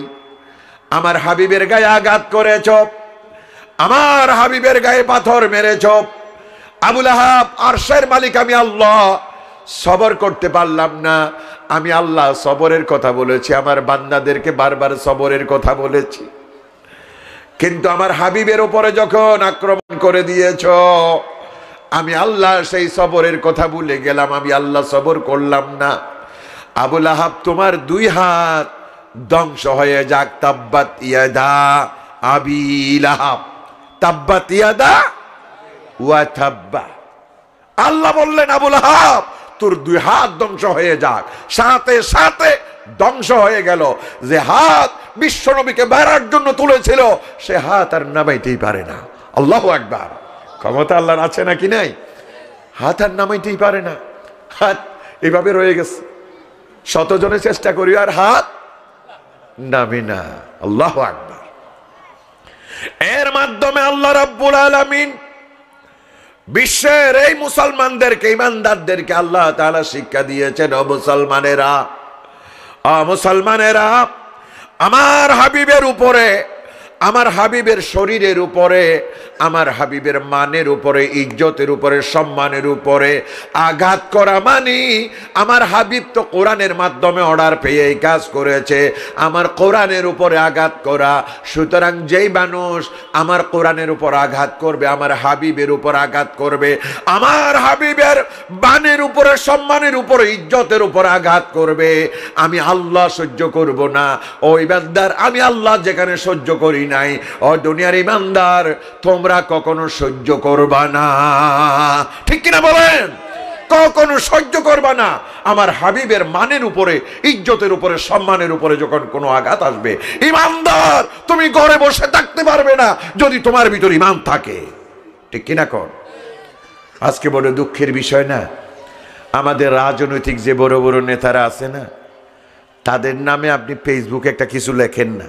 আমার হাবিবের গায়ে আঘাত করেছ, আমার হাবিবের গায়ে পাথর মেরেছ। আবু লাহাব, আরশের মালিক আমি আল্লাহ, সবর করতে পারলাম না। আমি আল্লাহ সবরের কথা বলেছি, আমার বান্দাদেরকে বারবার সবরের কথা বলেছি, কিন্তু আমার হাবিবের উপরে যখন আক্রমণ করে দিয়েছ, আমি আল্লাহ সেই সবরের কথা ভুলে গেলাম, আমি আল্লাহ সবর করলাম না। আবু লাহাব, তোমার 2 হাত ধ্বংস হয়ে যাক। তাব্বাত ইয়াদা আবি লাহাব, তাব্বাত ইয়াদা ওয়া তাব্বা। আল্লাহ বললেন, আবু লাহাব তোর 2 হাত ধ্বংস হয়ে যাক। সাথে সাথে ধ্বংস হয়ে গেল। যে হাত বিশ্বনবীকে মারার জন্য তুলেছিল, সে হাত আর নামাইতেই পারে না। আল্লাহু আকবার। ক্ষমতা আল্লাহর আছে নাকি নাই? হাত আর নামাইতেই পারে না, হাত এভাবে রয়ে গেছে। 100 জনে চেষ্টা করি আর হাত নামে না। আল্লাহু আকবার। এর মাধ্যমে আল্লাহ রাব্বুল আলামিন বিশ্বের এই মুসলমানদেরকে, ইমানদারদেরকে আল্লাহ তাআলা শিক্ষা দিয়েছেন, ও মুসলমানেরা, ও মুসলমানেরা, আমার হাবিবের উপরে আমার হাবিবের শরীরের উপরে, আমার হাবিবের মানের উপরে, ইজ্জতের উপরে, সম্মানের উপরে আঘাত করা মানে আমার হাবিব তো কোরআনের মাধ্যমে অর্ডার পেয়ে এই কাজ করেছে, আমার কোরআনের উপরে আঘাত করা। সুতরাং যেই মানুষ আমার কোরআনের উপর আঘাত করবে, আমার হাবিবের উপর আঘাত করবে, আমার হাবিবের বানের উপরে, সম্মানের উপরে, ইজ্জতের উপর আঘাত করবে, আমি আল্লাহ সহ্য করব না। ও ইমানদার, আমি আল্লাহ যেখানে সহ্য করি নাই, ও দুনিয়ার ইমানদার তোমরা কখনো সহ্য করবা না। ঠিক কিনা বলেন? কখনো সহ্য করবা না। আমার হাবিবের মানের উপরে, ইজ্জতের উপরে, সম্মানের উপরে যখন কোনো আঘাত আসবে, ইমানদার তুমি ঘরে বসে থাকতে পারবে না যদি তোমার ভিতর ঈমান থাকে। ঠিক কিনা কর? আজকে বড় দুঃখের বিষয় না, আমাদের রাজনৈতিক যে বড় বড় নেতারা আছে না, তাদের নামে আপনি ফেসবুকে একটা কিছু লেখেন না,